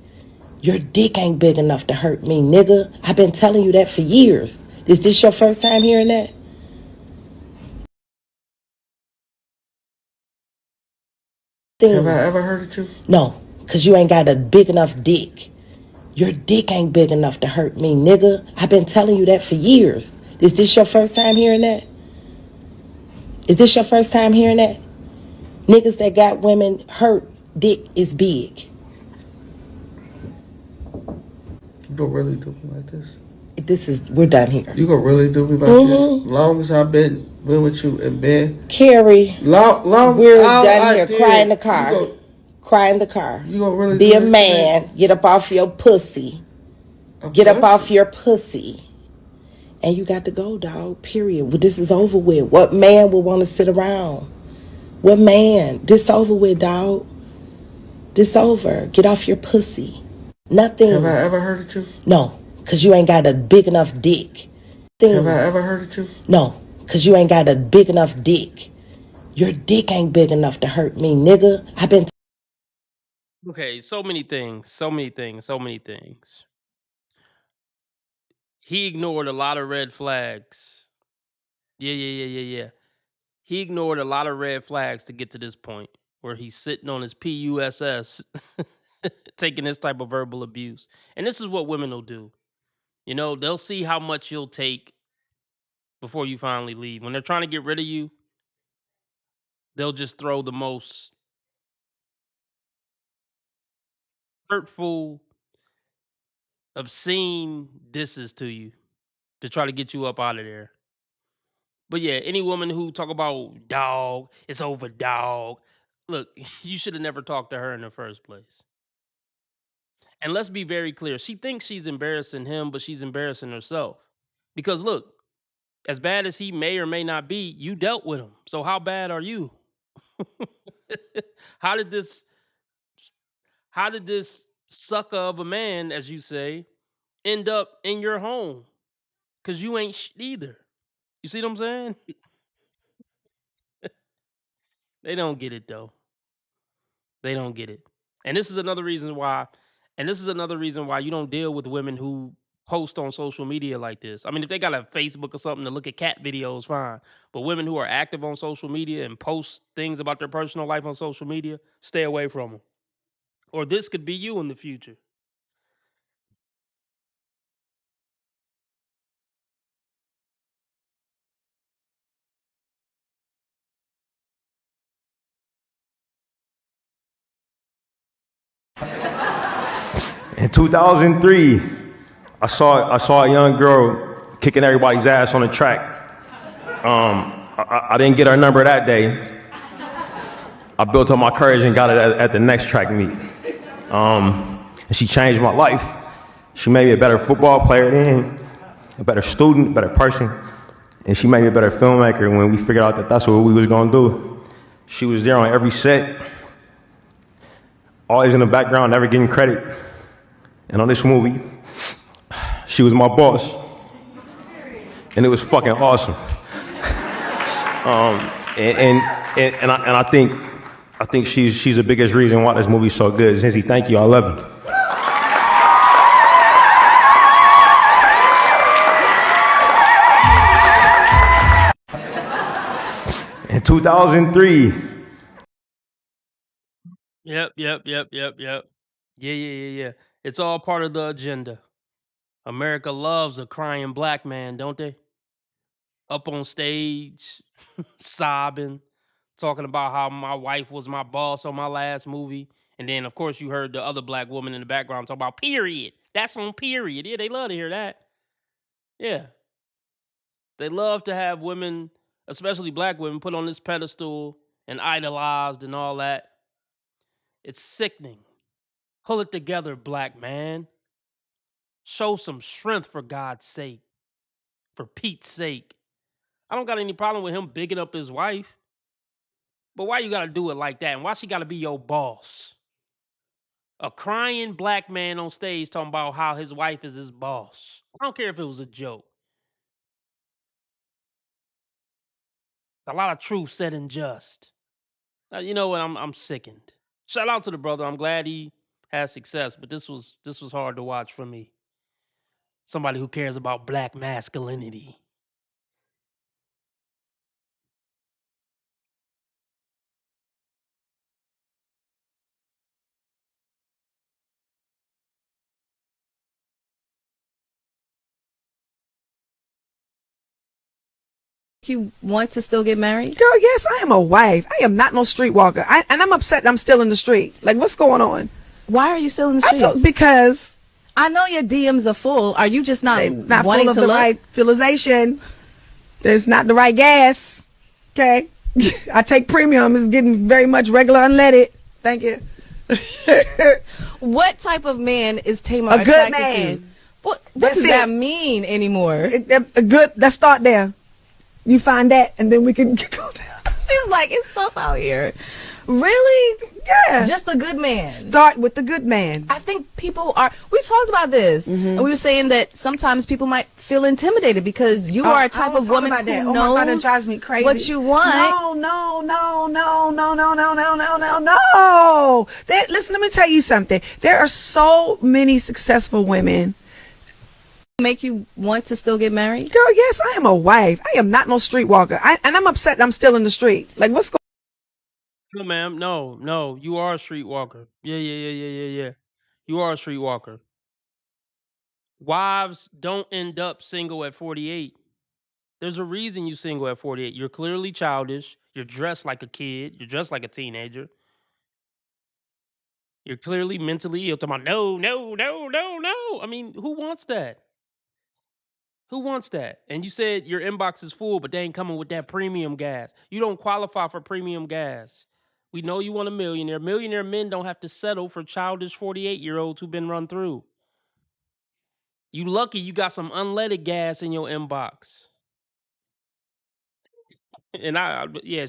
Your dick ain't big enough to hurt me, nigga. I've been telling you that for years. Is this your first time hearing that? Have I ever heard of you? No, because you ain't got a big enough dick. Your dick ain't big enough to hurt me, nigga. I've been telling you that for years. Is this your first time hearing that? Is this your first time hearing that? Niggas that got women hurt, dick is big. You gonna really do me like this? We're done here. You gonna really do me like this? Long as I've been with you in bed. Carrie, long we're all done I here. did- Cry in the car. Cry in the car. You gonna really Be do a this man. Get up off your pussy. Get up off your pussy. And you got to go, dog. Period. Well, this is over with. What man will want to sit around? What man? This over with, dog. This over. Get off your pussy. Nothing. Have I ever heard of you? No, because you ain't got a big enough dick. Have I ever heard of you? No, because you ain't got a big enough dick. Your dick ain't big enough to hurt me, nigga. I've been Okay, so many things. He ignored a lot of red flags. Yeah. He ignored a lot of red flags to get to this point where he's sitting on his PUSS taking this type of verbal abuse. And this is what women will do. You know, they'll see how much you'll take before you finally leave. When they're trying to get rid of you, they'll just throw the most hurtful, obscene disses to you to try to get you up out of there. But yeah, any woman who talk about dog, it's over dog. Look, you should have never talked to her in the first place. And let's be very clear. She thinks she's embarrassing him, but she's embarrassing herself. Because look, as bad as he may or may not be, you dealt with him. So how bad are you? How did this sucker of a man, as you say, end up in your home? Because you ain't either. You see what I'm saying? They don't get it though. They don't get it. And this is another reason why you don't deal with women who post on social media like this. I mean, if they got a Facebook or something to look at cat videos, fine. But women who are active on social media and post things about their personal life on social media, stay away from them. Or this could be you in the future. In 2003, I saw a young girl kicking everybody's ass on the track. I didn't get her number that day. I built up my courage and got it at the next track meet. And she changed my life. She made me a better football player then, a better student, a better person. And she made me a better filmmaker when we figured out that that's what we was gonna do. She was there on every set, always in the background, never getting credit. And on this movie, she was my boss. And it was fucking awesome. And I think she's the biggest reason why this movie's so good. Zinzi, thank you, I love you. In 2003. Yep. Yeah. It's all part of the agenda. America loves a crying black man, don't they? Up on stage, sobbing, talking about how my wife was my boss on my last movie. And then, of course, you heard the other black woman in the background talk about period. That's on period. Yeah, they love to hear that. Yeah. They love to have women, especially black women, put on this pedestal and idolized and all that. It's sickening. Pull it together, black man. Show some strength for God's sake. For Pete's sake. I don't got any problem with him bigging up his wife. But why you gotta do it like that? And why she gotta be your boss? A crying black man on stage talking about how his wife is his boss. I don't care if it was a joke. A lot of truth said and just. You know what? I'm sickened. Shout out to the brother. I'm glad he has success, but this was hard to watch for me. Somebody who cares about black masculinity. You want to still get married? Girl, yes, I am a wife. I am not no streetwalker. And I'm upset I'm still in the street. Like, what's going on? Why are you still in the streets? Because I know your DMs are full. Are you just not not wanting full of to the look? right fertilization. There's not the right gas. Okay. I take premium. It's getting very much regular unleaded. Thank you. What type of man is Tamar A good attracted man. to? What That's does it. that mean anymore? A good. Let's start there. You find that, and then we can go down. She's like, it's tough out here. Really? Yeah. Just a good man. Start with the good man. I think people are. We talked about this, and we were saying that sometimes people might feel intimidated because you are a type of woman who knows oh my God, it drives me crazy. what you want. No. Listen, let me tell you something. There are so many successful women. Make you want to still get married? Girl, yes, I am a wife. I am not no streetwalker. And I'm upset I'm still in the street. Like, what's going No, ma'am. No. You are a streetwalker. Yeah. You are a streetwalker. Wives don't end up single at 48. There's a reason you single at 48. You're clearly childish. You're dressed like a kid. You're dressed like a teenager. You're clearly mentally ill. Talking about no. I mean, who wants that? Who wants that? And you said your inbox is full, but they ain't coming with that premium gas. You don't qualify for premium gas. We know you want a millionaire. Millionaire men don't have to settle for childish 48-year-olds who've been run through. You lucky you got some unleaded gas in your inbox. And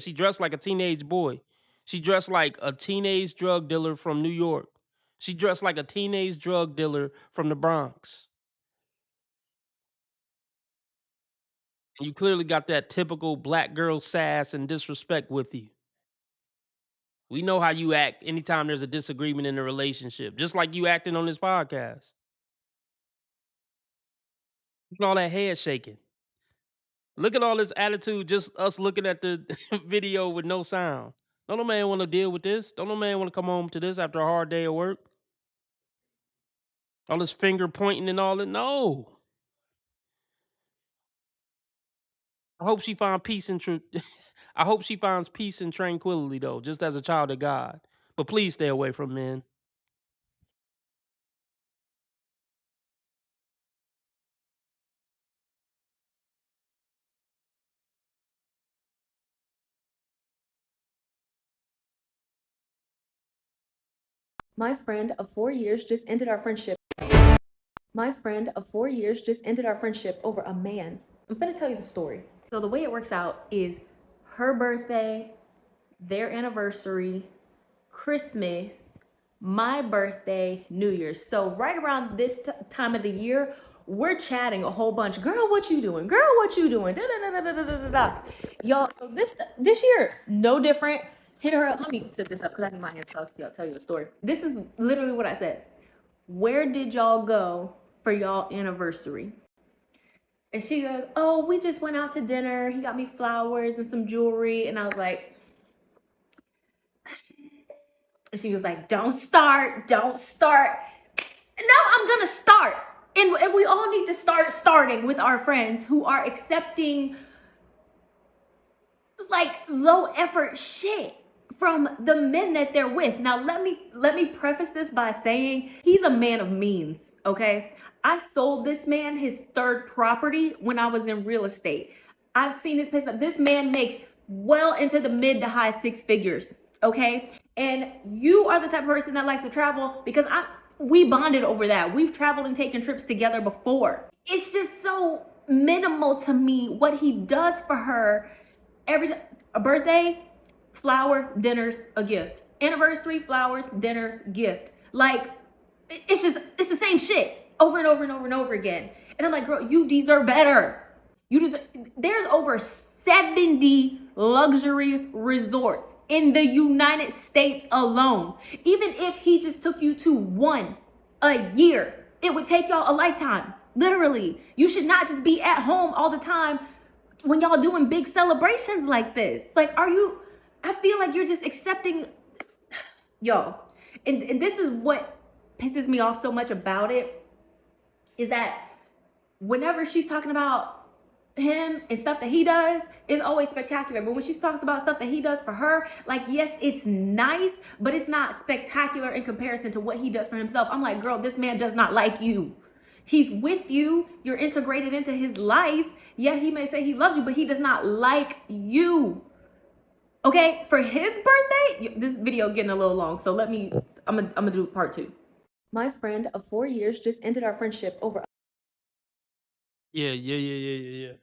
she dressed like a teenage boy. She dressed like a teenage drug dealer from New York. She dressed like a teenage drug dealer from the Bronx. You clearly got that typical black girl sass and disrespect with you. We know how you act anytime there's a disagreement in a relationship, just like you acting on this podcast. Look at all that head shaking. Look at all this attitude, just us looking at the video with no sound. Don't no man want to deal with this. Don't no man want to come home to this after a hard day of work. All this finger pointing and all that. No. I hope she finds peace and truth. I hope she finds peace and tranquility, though, just as a child of God. But please stay away from men. My friend of 4 years just ended our friendship. My friend of 4 years just ended our friendship over a man. I'm gonna tell you the story. So the way it works out is her birthday, their anniversary, Christmas, my birthday, New Year's. So right around this time of the year, we're chatting a whole bunch. Girl, what you doing? Girl, what you doing? Da, da, da, da, da, da, da, da. Y'all, so this year, no different. Hit her up. Let me set this up because I need my hands to tell you a story. This is literally what I said. Where did y'all go for y'all anniversary? And she goes, oh, we just went out to dinner. He got me flowers and some jewelry. And I was like, and she was like, don't start. And now I'm going to start. And we all need to start starting with our friends who are accepting like low effort shit from the men that they're with. Now, let me preface this by saying he's a man of means, okay? I sold this man his third property when I was in real estate. I've seen his pay stub. This man makes well into the mid to high six figures, okay? And you are the type of person that likes to travel because we bonded over that. We've traveled and taken trips together before. It's just so minimal to me what he does for her every time. A birthday, flower, dinners, a gift. Anniversary, flowers, dinners, gift. Like, it's the same shit over and over and over and over again. And I'm like, girl, you deserve better. There's over 70 luxury resorts in the United States alone. Even if he just took you to one a year, it would take y'all a lifetime. Literally. You should not just be at home all the time when y'all doing big celebrations like this. Like, I feel like you're just accepting, yo. And this is what pisses me off so much about it, is that whenever she's talking about him and stuff that he does, it's always spectacular. But when she talks about stuff that he does for her, like, yes, it's nice, but it's not spectacular in comparison to what he does for himself. I'm like, girl, this man does not like you. He's with you. You're integrated into his life. Yeah, he may say he loves you, but he does not like you. Okay, for his birthday, this video getting a little long, so I'm gonna do part 2. My friend of 4 years just ended our friendship over. Yeah.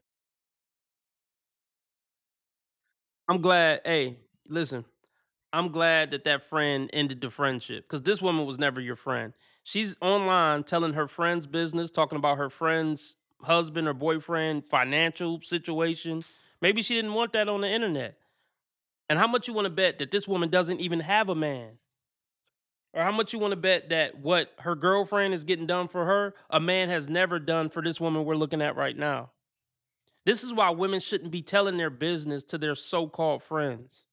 I'm glad. Hey, listen. I'm glad that friend ended the friendship, because this woman was never your friend. She's online telling her friend's business, talking about her friend's husband or boyfriend, financial situation. Maybe she didn't want that on the internet. And how much you want to bet that this woman doesn't even have a man? Or how much you want to bet that what her girlfriend is getting done for her, a man has never done for this woman we're looking at right now? This is why women shouldn't be telling their business to their so-called friends.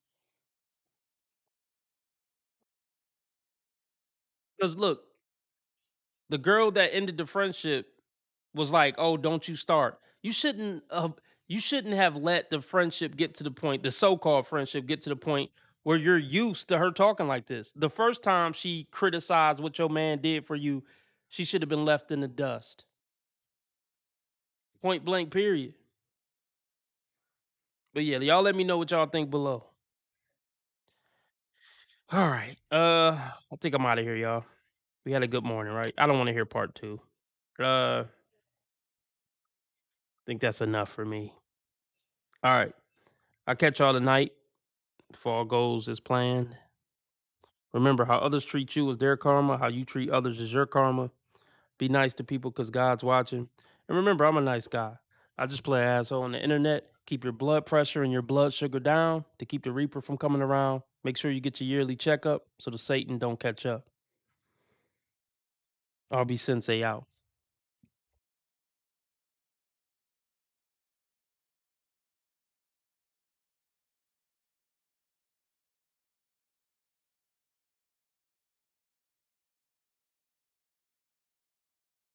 Because look, the girl that ended the friendship was like, "Oh, don't you start." You shouldn't have let the friendship get to the point, the so-called friendship get to the point where you're used to her talking like this. The first time she criticized what your man did for you, she should have been left in the dust. Point blank, period. But yeah, y'all let me know what y'all think below. All right. I think I'm out of here, y'all. We had a good morning, right? I don't want to hear part 2. I think that's enough for me. All right. I'll catch y'all tonight if all goes as planned. Remember, how others treat you is their karma. How you treat others is your karma. Be nice to people because God's watching. And remember, I'm a nice guy. I just play asshole on the internet. Keep your blood pressure and your blood sugar down to keep the Reaper from coming around. Make sure you get your yearly checkup so the Satan don't catch up. RB Sensei out.